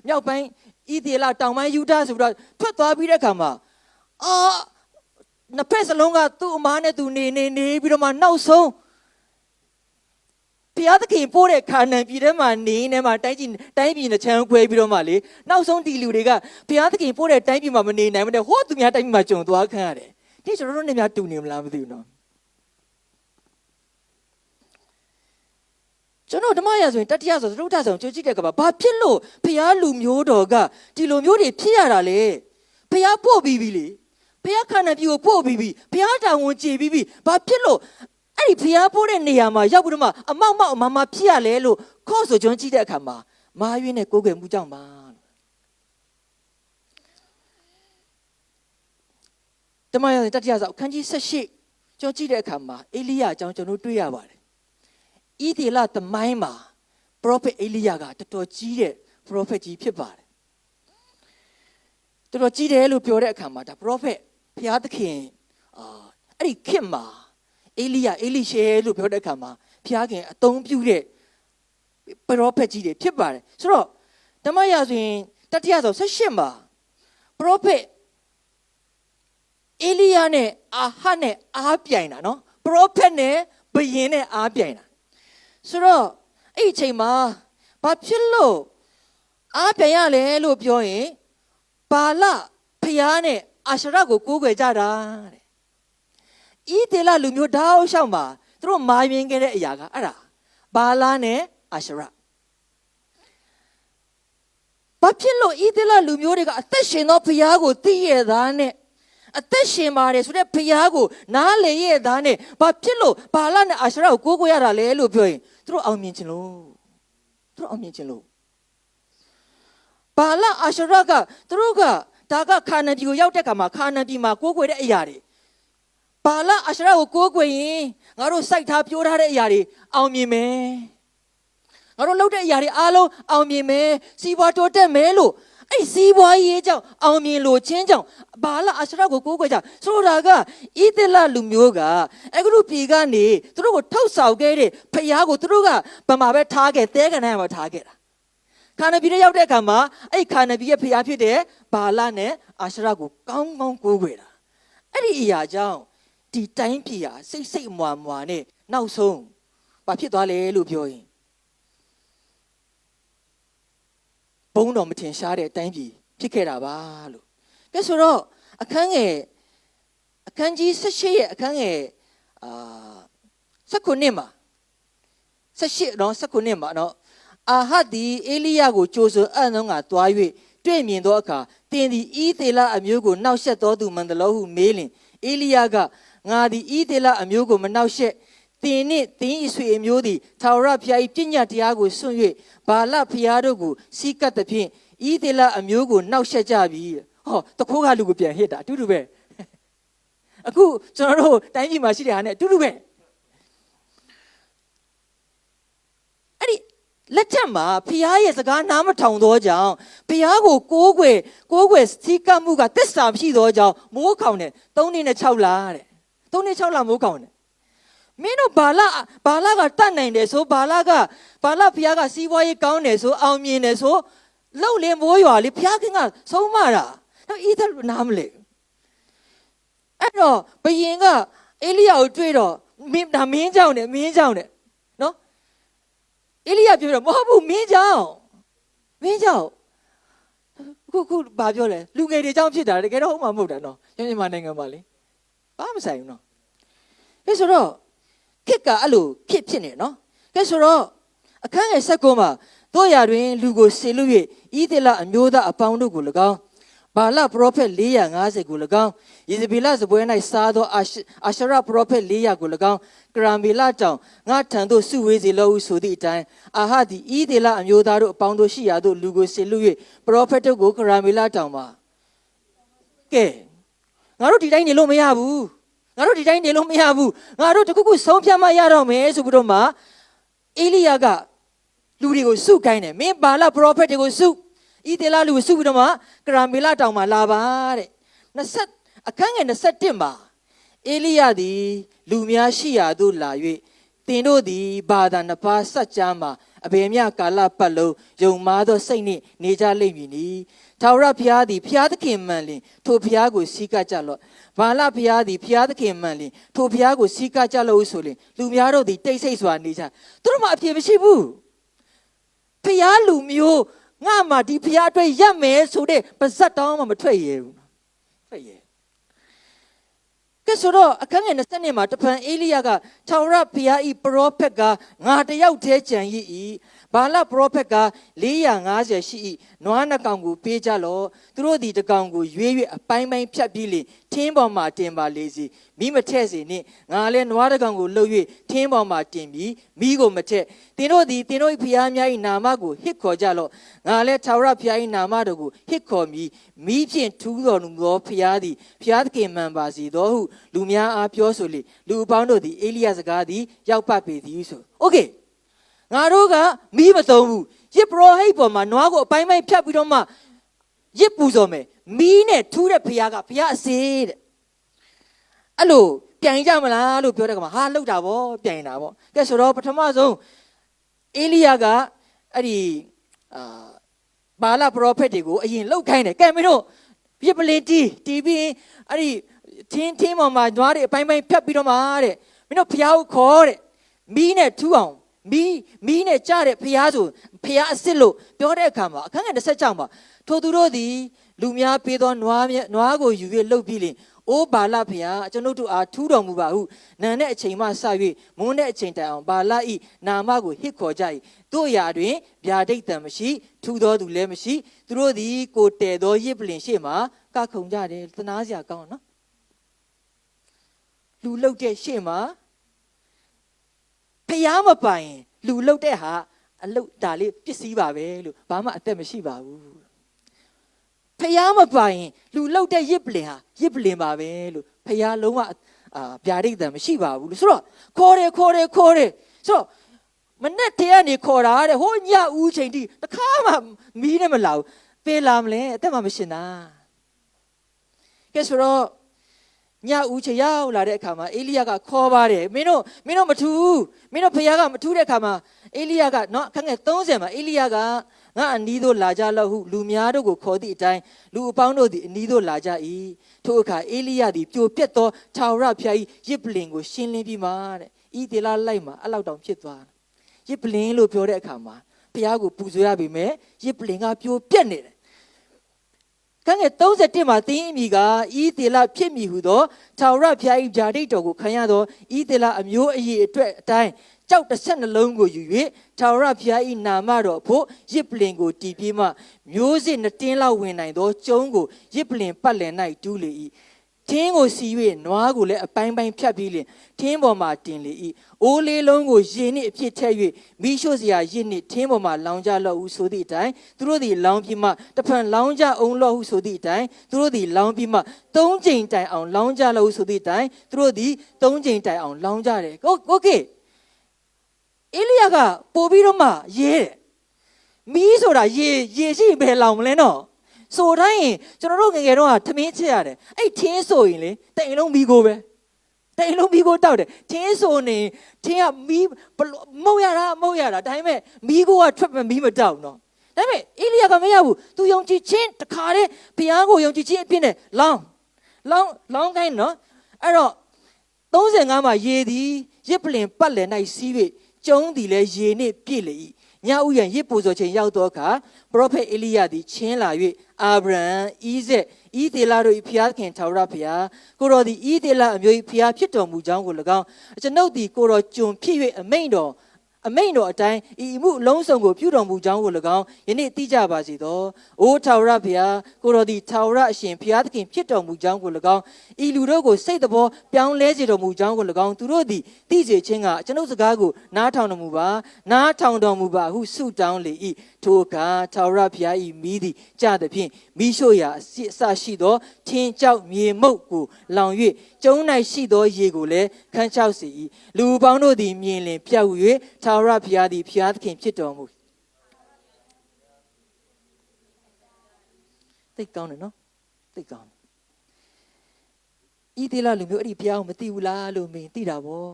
မြောက်ပိုင်းဣသရေလတောင်ပိုင်းယူဒာဆိုပြီးတော့ထွက်သွားပြီးတဲ့အခါမှာနှစ်ဖက်စလုံးကသူ့အမားနဲ့သူနေပြီးတော့မှနောက်ဆုံးဘုရားသခင်ပို့တဲ့ခါနန်ပြည်ထဲမှာနေနေမှာတိုင်းပြည်နှချမ်းခွဲပြီးတော့မှလေနောက်ဆုံးဒီလူတွေကဘုရားသခင်ပို့တဲ့တိုင်းပြည်မှာမနေနိုင်ဘူးတဲ့ဟောသူများတိုင်းပြည်မှာကြုံသွားခံရတယ်ဒီကျွန်တော်တို့နဲ့များတူနေမလားမသိဘူးနော်ကျွန်တော်ဓမ္မရာဇဝင်တတိယဆိုစတုထဆောင်ကြည့်တဲ့အခါမှာဘာဖြစ်လို့ဘုရားလူမျိုးတော်ကဒီလိုမျိုးတွေဖြစ်ရတာလဲဘုရားပို့ပြီးပြီလေဘုရားခန္ဓာပြည်ကိုပို့ပြီးပြီဘုရားတောင်ဝင်ကြေပြီးပြီဘာဖြစ်လို့အဲ့ဒီဘုရားပို့တဲ့နေရာမှာရောက်ပြီးတော့မှအမောက်အမဖြစ်ရလဲလို့ခေါ်ဆိုကြည့်တဲ့အခါမှာမာရွေးနဲ့ကိုးကွယ်မှုကြောင့်ပါဓမ္မရာဇဝင်တတိယဆောင်အခန်းကြီး18ကျွန်တော်ကြည့်တဲ့အခါမှာအေလိယအကြောင်းကျွန်တော်တွေ့ရပါတယ်ဣသရေလသမိုင်းမှာ prophet အေလိယကတော်တော်ကြီးတဲ့ prophet ကြီးဖြစ်ပါတယ် တော်ကြီးတယ်လို့ပြောတဲ့အခါမှာဒါ prophet ဘုရားသခင်အဲ့ဒီခေတ်မှာအေလိရှေလို့ပြောတဲ့အခါမှာဘုရားခင်အသုံးပြုတဲ့ prophet ကြီးတွေဖြစ်ပါတယ်ဆိုတော့ဓမ္မရာဆိုရင်တတိယဆောင်18မှာ prophet အေလိယနဲ့အာဟတ်နဲ့အားပြိုင်တာနော် prophet နဲ့ဘုရင်နဲ့အားပြိုင်တာဆိုတော့အဲ့ဒီအချိန်မှာဘာဖြစ်လို့အားပြိုင်ရလဲလို့ပြောရင်ဘာလဖျားနဲ့အာရှရကိုကိုးကွယ်ကြတာတဲ့ဤဒေလလူမျိုးတောက်လျှောက်မှာသူတို့မာရင်ခဲ့တဲ့အရာကအဲ့ဒါဘာလနဲ့အာရှရဘာဖြစ်လို့ဤဒေလလူမျိုးတွေကအသက်ရှင်သောဖျားကိုသိရသားနဲ့အသက်ရှင်ပါတယ်ဆိုတဲ့ဖျားကိုနားလေရသားနဲ့ဘာဖြစ်လို့ဘာလနဲ့အာရှရကိုကိုးကွယ်ရတာလဲလို့ပြောရင်သူတို့အောင်မြင်ခြင်းလို့ဘာလအာရှရကသူတို့ကဒါကခါနန်ပြည်ကိုရောက်တဲ့ခါမှာခါနန်ပြည်မှာကိုးကွယ်တဲ့အရာတွေဘာလအာရှရကိုကိုးကွယ်ရင်ငါတို့စိုက်ထားပြိုးထားတဲ့အရာတွေအောင်မြင်မယ်ငါတို့လုပ်တဲ့အရာတွေအားလုံးအောင်မြင်မယ်စီးပွားတိုးတက်မယ်လို့အဲ့စီးပွားရေးကြောင့်အောင်မြင်လို့ချင်းကြောင့်ဘာလအာရှရကိုကိုးကွယ်ကြဆိုတာကဣသလလူမျိုးကအခုပြည်ကနေသူတို့ကိုထုတ်ဆောင်ခဲ့တဲ့ဖျားကိုသူတို့ကဗမာပဲထားခဲ့တဲကန်ထဲမှာထားခဲ့တာခါနပြည်ရောက်တဲ့အခါမှာအဲ့ခါနပြည်ရဲ့ဖျားဖြစ်တဲ့ဘာလနဲ့အာရှရကိုကောင်းကောင်းကိုးကွယ်တာအဲ့ဒီအရာကြောင့်ဒီတိုင်းပြည်ဟာစိတ်မွာနဲ့နောက်ဆုံးဘာဖြစ်သွားလဲလို့ပြောရင်ဘုံတော်မထင်ရှားတဲ့အတိုင်းပြည်ဖြစ်ခဲ့တာပါလို့ကဲဆိုတော့အခန်းကြီး18ရဲ့အခန်းငယ်19မှာ18တော့19မှာနော်အာဟတ်ဒီအေလိယကိုကြိုးဆိုအံ့သောငါသွား၍တွေ့မြင်သောအခါတင်သည်ဤသေလအမျိုးကိုနှောက်ယှက်တော်သူမန္တလောဟုမေးလင်အေလိယကငါသည်ဤသေလအမျိုးကိုမနှောက်ယှက်တင်နှင့်တင်ဤဆွေအမျိုးသည်ထာဝရဘုရား၏ပညာတရားကိုစွန့်၍ဘာလဘုရားတို့ကိုစီးကပ်သဖြင့်ဤသေလအမျိုးကိုနှောက်ယှက်ကြပြီဟောတခိုးကလူကိုပြန်ဟစ်တာအတူတူပဲအခုကျွန်တော်တို့တိုင်းပြည်မှာရှိတဲ့ဟာနဲ့အတူတူပဲအဲ့ဒီလက်ထက်မှာဘုရားရဲ့စကားနားမထောင်သောကြောင့်ဘုရားကိုကိုးကွယ်စီးကပ်မှုကသစ္စာမရှိသောကြောင့်မိုးခေါင်တယ်3နှစ်နဲ့6လတဲ့3နှစ်6လမိုးခေါင်တယ်မင်းတို့ဘာလကတတ်နိုင်တယ်ဆိုဘာလဘုရားကစီးပွားရေးကောင်းတယ်ဆိုအောင်မြင်တယ်ဆိုလှုပ်လင်းမိုးရွာလေဘုရားခင်ကဆုံးမတာတော့ဤသက်နားမလဲအဲ့တော့ဘယင်ကအေလိယကိုတွေ့တော့မင်းကြောင့်နဲ့နော်အေလိယပြောတော့မဟုတ်ဘူးမင်းကြောင့်ခုဘာပြောလဲလူငယ်တွေကြောင့်ဖြစ်တာတကယ်တော့ဟုတ်မှာမဟုတ်တာနော်မြန်မာနိုင်ငံမှာလေဘာမဆိုင်ဘူးနော်အဲဆိုတော့ခက်ကအဲ့လိုဖြစ်နေနော်ကဲဆိုတော့အခန်းငယ်19မှာတို့ရာတွင်လူကိုဆေလွတ်၍ဤသလအမျိုးသားအပေါင်းတို့ကို၎င်းဘာလပရောဖက်450ကို၎င်းယေဇဗေလစပွဲ၌စားသောအာရှရပရောဖက်400ကို၎င်းကရမေလတောင်ငါထံသို့စုဝေးစေလောဟုဆိုသည့်အတိုင်းအာဟသည်ဤသလအမျိုးသားတို့အပေါင်းတို့ရှိရာသို့လူကိုဆေလွတ်၍ပရောဖက်တို့ကိုကရမေလတောင်မှာကဲငါတို့ဒီတိုင်းနေလို့မရဘူးငါတို့တခုဆုံးဖြတ်မှရတော့မယ်ဆိုပြီးတော့မှအေလိယကလူတွေကိုစုခိုင်းတယ်မင်းဘာလပရောဖက်တွေကိုစုဤသေလလူကိုစုပြီးတော့မှကရမေလတောင်မှာလာပါတဲ့အခန်းငယ်21မှာအေလိယသည်လူများရှိရာသို့လာ၍တင်တို့သည်ဘာသာနှစ်ပါးစัจ जाမှာအဘယ်မျှကာလပတ်လုံးယုံမာသောစိတ်နှင့်နေကြလိမ့်မည်နီထာဝရဘုရားသည်ဘုရားသခင်မှန်လင်ထိုဘုရားကိုစီးကပ်ကြလော့ဘာလဘုရားသည်ဘုရားသခင်မှန်လင်ထိုဘုရားကိုစီးကပ်ကြလော့ဆိုလင်လူများတို့သည်တိတ်ဆိတ်စွာနေကြသူတို့မှအပြည့်မရှိဘူးဘုရားလူမျိုးငါမှဒီဘုရားအတွက်ရက်မယ်ဆိုတဲ့ပါဇက်တောင်းမှမထွက်ရဘူးထွက်ရကဲဆိုတော့အခန်းငယ်20မှာတဖန်အေလိယကထာဝရဘုရားဤပရောဖက်ကငါတယောက်တည်းကြံရ၏ဘာလပရောဖက်က450ရှိ၏နွားနှစ်ကောင်ကိုပေးကြလော့သူတို့သည်တကောင်ကိုရွေး၍အပိုင်းပိုင်းဖြတ်ပြီးလေထင်းပေါ်မှာတင်ပါလေစီမိမထက်စေနှင့်ငါလည်းနွားတစ်ကောင်ကိုလှုပ်၍ထင်းပေါ်မှာတင်ပြီးမိကိုမထက်သင်တို့သည်သင်တို့၏ဘုရားများ၏နာမကိုဟစ်ခေါ်ကြလော့ငါလည်းထာဝရဘုရား၏နာမတော်ကိုဟစ်ခေါ်ပြီးမိဖြင့်ထူးတော်မူသောဘုရားသည်ဘုရားသခင်မှန်ပါစေသောဟုလူများအားပြောဆိုလေလူအပေါင်းတို့သည်အေလိယစကားသည်ရောက်ပတ်ပေသည်ဆိုโอเคငါတို့ကမီးမသုံးဘူးယစ်ပရောဟိတ်ပေါ်မှာနွားကိုအပိုင်းပိုင်းဖြတ်ပြီးတော့မှ ရစ်ပူဇော်မယ်မီးနဲ့ထူးတဲ့ဖခင်ကဖခင်အစေတဲ့အဲ့လိုပြန်ကြမလားလို့ပြောတဲ့ကမှာဟာလှုပ်တာဗောပြန်တာဗောကဲဆိုတော့ပထမဆုံးအေလိယကအဲ့ဒီဘာလပရောဖက်တွေကိုအရင်လှုပ်ခိုင်းတယ်ကဲမင်းတို့ပြပလင်တီးပြီးအဲ့ဒီထင်းပေါ်မှာနွားတွေအပိုင်းပိုင်းဖြတ်ပြီးတော့မှတဲ့မင်းတို့ဖခင်ကိုခေါ်တဲ့မီးနဲ့ထူးအောင်မီးနဲ့ကြားတဲ့ဖခင်ဆိုဖခင်အစ်စ်လို့ပြောတဲ့အခါမှာအခန်းငယ်26မှာထိုသူတို့သည်လူများပေးသောနွားကိုယူ၍လှုပ်ပြီးလင်အိုးဘာလဖျားကျွန်ုပ်တို့အားထူးတော်မူပါဟုနာတဲ့အချိန်မှစ၍မွန်းတဲ့အချိန်တိုင်အောင်ဘာလဤနာမကိုဟစ်ခေါ်ကြ၏တို့ရာတွင်ဗျာဒိတ်တံမရှိထူသောသူလည်းမရှိသူတို့သည်ကိုတဲသောရစ်ပလင်ရှေ့မှာကခုန်ကြတယ်သနာစရာကောင်းနော်လူလှုပ်တဲ့ရှေ့မှာဖျားမပိုင်လူလှုပ်တဲ့ဟာအလုတ်ဒါလေးပစ္စည်းပါပဲလို့ဘာမှအသက်မရှိပါဘူးဖျားမပိုင်လူလှုပ်တဲ့ရစ်ပလင်ဟာရစ်ပလင်ပါပဲလို့ဖျားလုံးဝဗျာဒိတ်တံမရှိပါဘူးလို့ဆိုတော့ခေါ်တယ်ဆိုတော့မနဲ့တည်းကနေခေါ်တာတဲ့ဟိုညဦးချိန်တိတခါမှမီးနဲ့မလာဘူးပေးလာမလဲအသက်မှမရှင်တာကဲဆိုတော့ညဦးချိန်ရောက်လာတဲ့အခါမှာအေလိယကခေါ်ပါတယ်မင်းတို့မထူးမင်းတို့ဖျားကမထူးတဲ့အခါမှာအေလိယကနော်အခန်းငယ်30မှာအေလိယကငါအနီးသို့လာကြလော့ဟုလူများတို့ကိုခေါ်သည့်အတိုင်းလူအပေါင်းတို့သည်အနီးသို့လာကြ၏ထိုအခါအေလိယသည်ပြိုပြက်သောထာဝရဘုရား၏ရစ်ပလင်ကိုရှင်းလင်းပြီးမှတဲ့ဤဒေလာလိုက်မှာအဲ့လောက်တောင်ဖြစ်သွားရစ်ပလင်လို့ပြောတဲ့အခါမှာဘုရားကိုပူဇော်ရပြီမဲ့ရစ်ပလင်ကပြိုပြက်နေတယ်ခန်းငယ်31မှာသင်အမိကဤဒေလာဖြစ်မိဟုသောထာဝရဘုရား၏ဗျာဒိတ်တော်ကိုခံရသောဤဒေလာအမျိုးအရေးအတွက်အတိုင်းကြောက်12လုံးကိုယူ၍ထာဝရဘုရား၏နာမတော်ဖို့ရစ်ပလင်ကိုတီးပြီးမှမျိုးစစ်နှစ်တင်းလောက်ဝင်နိုင်သောကျုံးကိုရစ်ပလင်ပတ်လည်၌တူးလေ၏ထင်းကိုစီ၍နွားကိုလည်းအပိုင်းပိုင်းဖြတ်ပြီးလင်ထင်းပေါ်မှာတင်လေ၏အိုးလေးလုံးကိုရေနှင့်အပြည့်ထည့်၍မိရှို့စရာရစ်နှင့်ထင်းပေါ်မှာလောင်းကြလော့ဟုဆိုသည့်အတိုင်းသူတို့သည်လောင်းပြီးမှတဖန်လောင်းကြအောင်လော့ဟုဆိုသည့်အတိုင်းသူတို့သည်လောင်းပြီးမှ3ကြိမ်တိုင်အောင်လောင်းကြလော့ဟုဆိုသည့်အတိုင်းသူတို့သည်3ကြိမ်တိုင်အောင်လောင်းကြတယ်โอเคအေလိယကပို့ပြီးတော့မှရေးတယ်မီးဆိုတာရေရှိဘယ်လောင်မလဲနော်ဆိုတိုင်းရင်ကျွန်တော်တို့ငယ်တော့ထမင်းချက်ရတယ်အဲ့ထင်းဆိုရင်လေတိမ်လုံးမီးကိုပဲတိမ်လုံးမီးကိုတောက်တယ်ထင်းဆိုနေထင်းကမီးမှုတ်ရတာဒါပေမဲ့မီးကိုကထွက်မီးမတောက်နော်ဒါပေမဲ့အေလိယကမရဘူးသူယုံကြည်ခြင်းတခါတည်းဘုရားကိုယုံကြည်ခြင်းအဖြစ်နဲ့လောင်းခိုင်းနော်အဲ့တော့35မှာရေသည်ရစ်ပလင်ပတ်လည်၌စီး၍ကျုံးသည်လည်းရေနှင့်ပြည့်လေ၏ညဥ်ရန်ရစ်ပူဇော်ချိန်ရောက်သောအခါပရောဖက်အေလိယသည်ချင်းလာ၍အာဗြဟံဣဇက်ဤဒေလာတို့၏ဖျားခင်ထာဝရဘုရားကိုတော်သည်ဤဒေလာအမျိုး၏ဖျားဖြစ်တော်မူကြောင်းကို၎င်းကျွန်ုပ်သည်ကိုတော်ကျွန်ဖြစ်၍အမိန့်တော်အတိုင်းဤမှုအလုံးစုံကိုပြုတော်မူကြောင်းကို၎င်းယနေ့သိကြပါစေသော။အိုထာဝရဘုရားကိုတော်သည်ထာဝရအရှင်ဘုရားသခင်ဖြစ်တော်မူကြောင်းကို၎င်းဤလူတို့ကိုစိတ်တော်ပြောင်းလဲစေတော်မူကြောင်းကို၎င်းသူတို့သည်သိစေခြင်းကကျွန်ုပ်စကားကိုနားထောင်တော်မူပါဟုဆုတောင်းလေ၏ထိုအခါထာဝရဘုရား၏မိသည်ကြသည်ဖြင့်မိရှို့ရာအစရှိသောထင်းကြောက်မြေမုတ်ကိုလောင်၍ကျုံး၌ရှိသောရေကိုလည်းခန်းချောက်စေ၏လူပေါင်းတို့သည်မြင်လင်ပြောက်၍ထာဝရဘုရားသည်ဘုရားသခင်ဖြစ်တော်မူသိကောင်းတယ်နော်သိကောင်းဤသေးလားလူမျိုးအဲ့ဒီဘုရားကိုမသိဘူးလားလို့မင်းသိတာဗော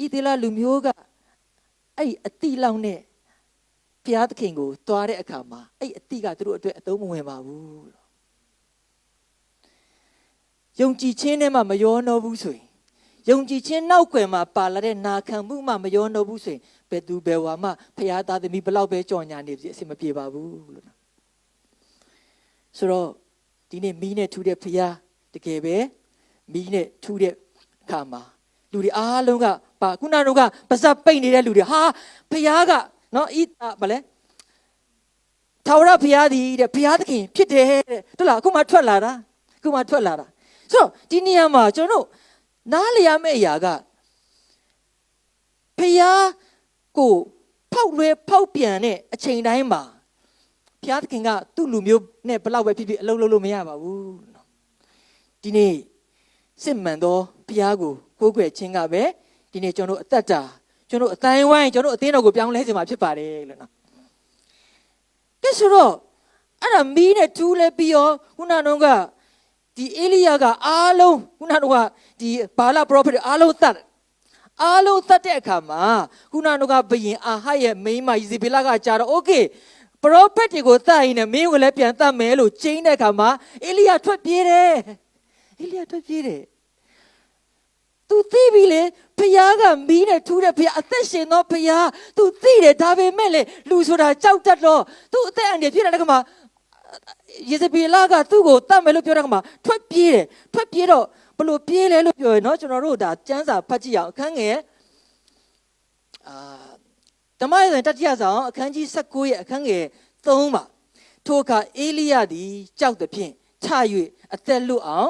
ဤသေးလားလူမျိုးကအဲ့အတိလောက်နဲ့ဘုရားသခင်ကိုတွားတဲ့အခါမှာအဲ့အတိကသူတို့အတွက်အသုံးမဝင်ပါဘူးယုံကြည်ခြင်းနဲ့မှမရောနှောဘူးဆိုရင်ယုံကြည်ခြင်းနောက်ွယ်မှာပါလာတဲ့နာခံမှုမှမရောနှောဘူးဆိုရင်ဘယ်သူဘယ်ဝါမှဘုရားသားသမီးဘလောက်ပဲကြော်ညာနေပြီအဆင်မပြေပါဘူးလို့ဆိုတော့ဒီနေ့မီးနဲ့ထူတဲ့ဘုရားတကယ်ပဲမီးနဲ့ထူတဲ့အခါမှာလူတွေအားလုံးကပါခုနတို့ကပါဇက်ပိတ်နေတဲ့လူတွေဟာဘုရားကနော်ဗလဲထာဝရဘုရားသည်တဲ့ဘုရားသခင်ဖြစ်တယ်တဲ့ဟုတ်လားအခုမှထွက်လာတာဆိုတော့ဒီနေရာမှာကျွန်တော်တို့နားလည်ရမယ့်အရာကဘုရားကိုဖောက်ပြန်တဲ့အချိန်တိုင်းမှာဘုရားသခင်ကသူ့လူမျိုးနဲ့ဘလောက်ပဲဖြစ်ဖြစ်အလုပ်လုပ်လို့မရပါဘူးဒီနေ့စစ်မှန်သောဘုရားကိုကိုးကွယ်ခြင်းကပဲဒီနေ့ကျွန်တော်တို့အသက်တာကျွန်တော်တို့အတိုင်းဝိုင်းကျွန်တော်တို့အသင်းတော်ကိုပြောင်းလဲစေမှာဖြစ်ပါတယ်လို့နော်ကဲဆိုတော့ အဲ့ဒါမီးနဲ့ထူးလဲပြီးရောခုနကတော့ဒီအေလိယကအားလုံးခုနကတော့ဒီဘာလပရောဖက်အားလုံးတတ်တဲ့အခါမှာခုနကတော့ဘယင်အာဟရဲ့မိန်းမယဇေဘေလကကြာတော့โอเคပရောဖက်တွေကိုတတ်ရင်လည်းမင်းကိုလည်းပြန်တတ်မယ်လို့ကျင်းတဲ့အခါမှာအေလိယထွက်ပြေးတယ်သူသိပြီလေဖခင်ကမီးနဲ့ထူးတဲ့ဖခင်အသက်ရှင်သောဖခင်သူသိတယ်ဒါပေမဲ့လေလူဆိုတာကြောက်တတ်တော့သူအသက်အန္တရာယ်ဖြစ်တဲ့အခါမှာယေဇဗေလကသူ့ကိုတတ်မယ်လို့ပြောတဲ့အခါမှာထွက်ပြေးတော့ဘလို့ပြေးလဲလို့ပြောရင်เนาะကျွန်တော်တို့ဒါကျမ်းစာဖတ်ကြည့်အောင်အခန်းငယ်ဓမ္မရာဇဝင်တတိယဆောင်အခန်းကြီး19ရဲ့အခန်းငယ်3မှာထိုအခါအေလိယသည်ကြောက်သဖြင့်ထ၍အသက်လွတ်အော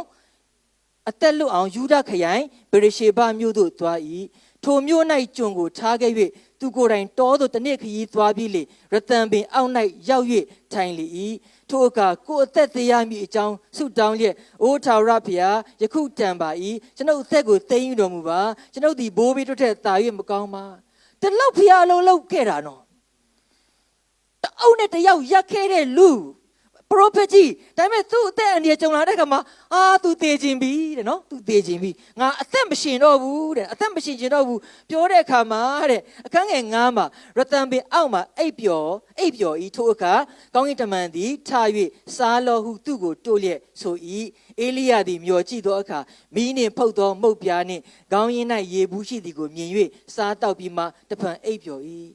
င်ယူဒခရိုင်ဗေရရှေဘမြို့သို့သွား၏ထိုမြို့၌ကျွန်ကိုထားခဲ့၍သူကိုယ်တိုင်တောသို့တစ်နှစ်ခရီးသွားပြီးလေရတန်ပင်အောက်၌ရောက်၍ထိုင်လေ၏ထိုအခါကိုယ်အသက်သေးရမည်အကြောင်းဆုတောင်းလျက်အိုးထာဝရဘုရားယခုတန်ပါ၏ကျွန်ုပ်အသက်ကိုသိမ်းယူတော်မူပါကျွန်ုပ်သည်ဘိုးဘေးတို့ထက်သာ၍မကောင်းပါတလောက်ဘုရားအလုံးလောက်ခဲ့တာနော်တအုပ်နဲ့တယောက်ရက်ခဲ့တဲ့လူပရိုဖက်ကြီးဒါပေမဲ့သူ့အသက်အန္တရာယ်ကြုံလာတဲ့ခါမှာသူသေခြင်းပြီတဲ့နော်သူသေခြင်းပြီငါအသက်မရှင်တော့ဘူးတဲ့အသက်မရှင်ချင်တော့ဘူးပြောတဲ့အခါမှာတဲ့အခန်းငယ်9မှာရတန်ပင်အောက်မှာအိပ်ပျော်ဤထိုအခါကောင်းကင်တမန်သည်ထ၍စားလောဟုသူ့ကိုတို့လျက်ဆို၏အေလိယသည်မျောကြည့်သောအခါမီးနှင့်ဖုတ်သောမုတ်ပြားနှင့်ခေါင်းရင်း၌ရေဘူးရှိသည်ကိုမြင်၍စားတောက်ပြီးမှတဖန်အိပ်ပျော်၏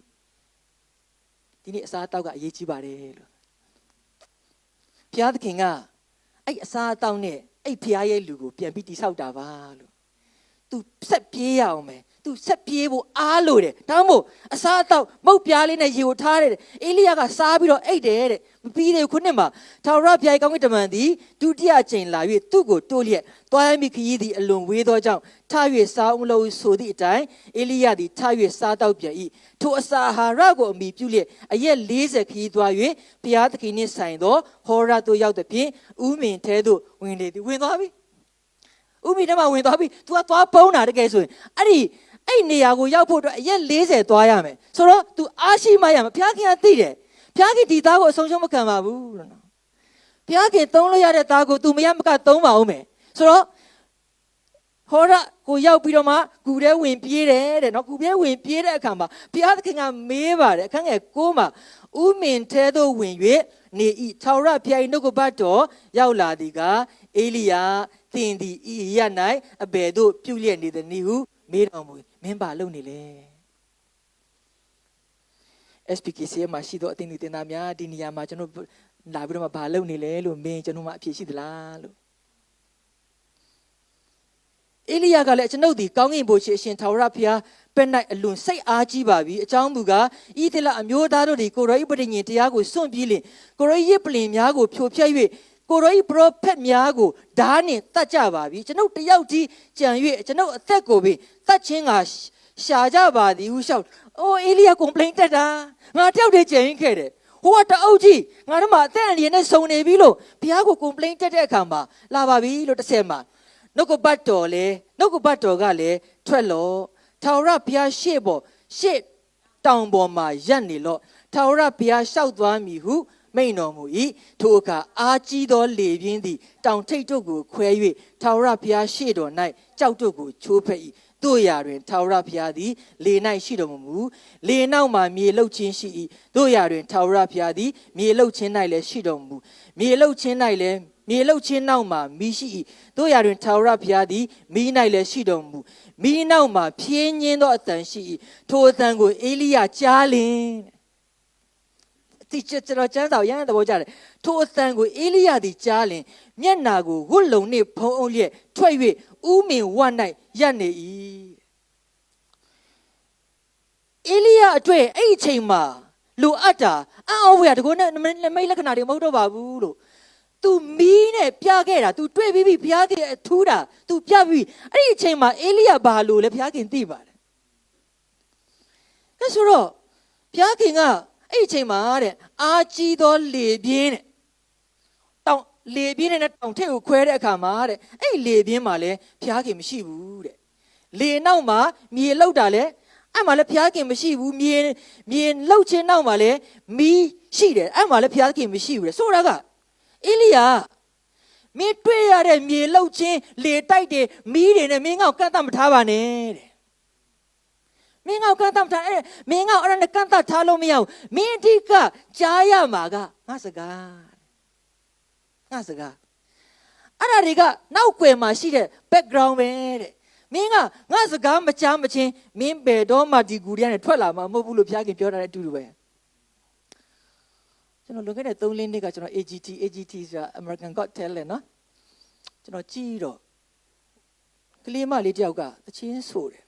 ဒီနေ့အစားတောက်ကအရေးကြီးပါတယ်လို့ဘုရားသခင်ကအဲ့အစားအသောက်နဲ့အဲ့ဘုရားရဲ့လူကိုပြန်ပြီးတိဆောက်တာပါလို့ तू ဆက်ပြေးရအောင်မယ် तू ဆက်ပြေးဖို့အားလို့တယ်ဒါမှမဟုတ်အစားအသောက်မုတ်ပြားလေးနဲ့ရေကိုထားတယ်အေလိယကစားပြီးတော့အိတ်တယ်တဲ့မပြီးသေးဘူးခုနှစ်မှာထာဝရဘုရားကောင်းကင်တမန်သည်ဒုတိယကြိမ်လာ၍သူ့ကိုတိုးလျက်သွားရမည်ခရီးသည်အလွန်ဝေးသောကြောင့်ထ၍စားအောင်လို့ဆိုသည့်အတိုင်းအေလိယသည်ထ၍စားတောက်ပြန်၏ထိုအစာအာဟာရကိုအမိပြုလျက်အရက်40ခရီးသွား၍ဘုရားသခင်နှင့်ဆိုင်သောဟောရသို့ရောက်သည်ဖြင့်ဥမင်ထဲသို့ဝင်လေသည်ဝင်သွားပြီဥမင်ထဲမှာဝင်သွားပြီ तू ကသွားပုံးတာတကယ်ဆိုရင်အဲ့နေရာကိုရောက်ဖို့အတွက်အရက်40သွားရမယ်ဆိုတော့ तू အားရှိမှရမယ်ဘုရားခင်ကသိတယ်ဘုရားခင်ဒီသားကိုအဆုံးရှုံးမခံပါဘူးလို့နော်ဘုရားခင်သုံးလို့ရတဲ့သားကို तू မရမကသုံးပါဦးမယ်ဆိုတော့ဟောရကိုရောက်ပြီးတော့မှဂူထဲဝင်ပြေးတယ်တဲ့နော်ဂူထဲဝင်ပြေးတဲ့အခါမှာဘုရားသခင်ကမေးပါတယ်အခန်းငယ်9မှာဥမင်ထဲသို့ဝင်၍နေဤထာဝရဘုရား၏နှုတ်ကပတ်တော်ရောက်လာသည်ကအေလိယသင်သည်ဤရ၌အဘယ်သို့ပြုလျက်နေသည်နည်းဟုမေးတော်မူမင်းပါလုပ်နေလေ SPKC မှာရှိသောအသင်းတင်သားများဒီနေရာမှာကျွန်တော်လာပြီးတော့မှဘာလုပ်နေလဲလို့မင်းကျွန်တော်မှအဖြေရှိသလားလို့အေလိယကလည်းကျွန်ုပ်ဒီကောင်းကင်ဘုရားရှင်ထာဝရဘုရားပဲ့၌အလွန်စိတ်အားကြီးပါပြီအကြောင်းမူကားဤသလအမျိုးသားတို့ဒီကိုရောဤပဋိညာဉ်တရားကိုစွန့်ပြီးလင်ကိုရောဤပလင်များကိုဖြိုဖျက်၍ကိုရောဤပရောဖက်များကိုဓာနှင့်တတ်ကြပါပြီကျွန်ုပ်တယောက်တည်းကြံ၍ကျွန်ုပ်အသက်ကိုပင်တတ်ခြင်းကရှာကြပါသည်ဟုလျှောက်အိုအေလိယကွန်ပလိန်တက်တာငါတယောက်တည်းကြံရင်ခဲ့တယ်ဟိုကတအုပ်ကြီးငါတို့မှအသက်အန္တရာယ်နဲ့ဆုံနေပြီလို့ဘုရားကိုကွန်ပလိန်တက်တဲ့အခါမှာလာပါပြီလို့30မှာနှုတ်ကပတ်တော်ကလည်းထွက်လော့ထာဝရဘုရားရှေ့တောင်ပေါ်မှာရပ်နေလော့ထာဝရဘုရားလျှောက်သွားမည်ဟုမိန်တော်မူ၏ထိုအခါအာကြီးသောလေပြင်းသည်တောင်ထိပ်တို့ကိုခွဲ၍ထာဝရဘုရားရှေ့တော်၌ကြောက်တို့ကိုချိုးဖက်၏တို့ရာတွင်ထာဝရဘုရားသည်လေ၌ရှိတော်မမူလေနောက်မှာမြေလှုပ်ခြင်းရှိ၏တို့ရာတွင်ထာဝရဘုရားသည်မြေလှုပ်ခြင်း၌လည်းရှိတော်မမူမြေလှုပ်ခြင်းနောက်မှာမီးရှိ၏တို့ရာတွင်ထာဝရဘုရားသည်မီး၌လည်းရှိတော်မူမီးနောက်မှာဖြင်းညင်းသောအသံရှိ၏ထိုအသံကိုအေလိယကြားလျင်ဒီကျွန်တော်ကျမ်းစာရမ်းတဲ့သဘောကြတယ်ထိုအသံကိုအေလိယသည်ကြားလျင်မျက်နာကိုဝတ်လုံနှင့်ဖုံးအုပ်လျက်ထွက်၍ဥမင်ဝတ်၌ရပ်နေ၏အေလိယအတွက်အဲ့ဒီအချိန်မှာလိုအပ်တာအော်ဝရတကောနဲ့မိတ်လက္ခဏာတွေမဟုတ်တော့ပါဘူးလို့ तू မီးနဲ့ပြခဲ့တာ तू တွေ့ပြီးဘုရားခင်ထူးတာ तू ပြပြီးအဲ့ဒီအချိန်မှာအေလိယဘာလို့လဲဘုရားခင်သိပါတယ်အဲဆိုတော့ဘုရားခင်ကအဲ့ဒီအချိန်မှာတဲ့အာကြီးသောလေပြင်းတဲ့တောင်လေပြင်းနဲ့တောင်ထက်ကိုခွဲတဲ့အခါမှာတဲ့အဲ့ဒီလေပြင်းမှာလဲဘုရားခင်မရှိဘူးတဲ့လေနောက်မှာမြေလောက်တာလဲ အဲ့မှာလည်းဘုရားခင်မရှိဘူးမြေလှုပ်ခြင်းနောက်မှာလည်းမီးရှိတယ်အဲ့မှာလည်းဘုရားခင်မရှိဘူးလေဆိုတာကအေလိယမင်းတွေ့ရတဲ့မြေလှုပ်ခြင်းလေတိုက်တယ်မီးတွေနဲ့မင်းငေါ့ကန့်တတ်မထားပါနဲ့တဲ့မင်းငေါ့ကန့်တတ်မထားအဲ့မင်းငေါ့အဲ့ဒါနဲ့ကန့်တတ်ထားလို့မရဘူးမင်းအဓိကကြားရမှာကငါစကားအဲ့ဒါတွေကနောက်ွယ်မှာရှိတဲ့ background ပဲတဲ့မင်းကငါစကားမချမ်းမချင်းမင်းဘယ်တော့မှဒီကူရီကနေထွက်လာမှာမဟုတ်ဘူးလို့ဘုရားခင်ပြောတာတဲ့အတူတူပဲကျွန်တော်လွန်ခဲ့တဲ့3-4နှစ်ကကျွန်တော် AGT ဆိုတာ American Got Talent နော်ကျွန်တော်ကြည့်တော့ကလေးမလေးတယောက်ကသချင်းဆိုတယ်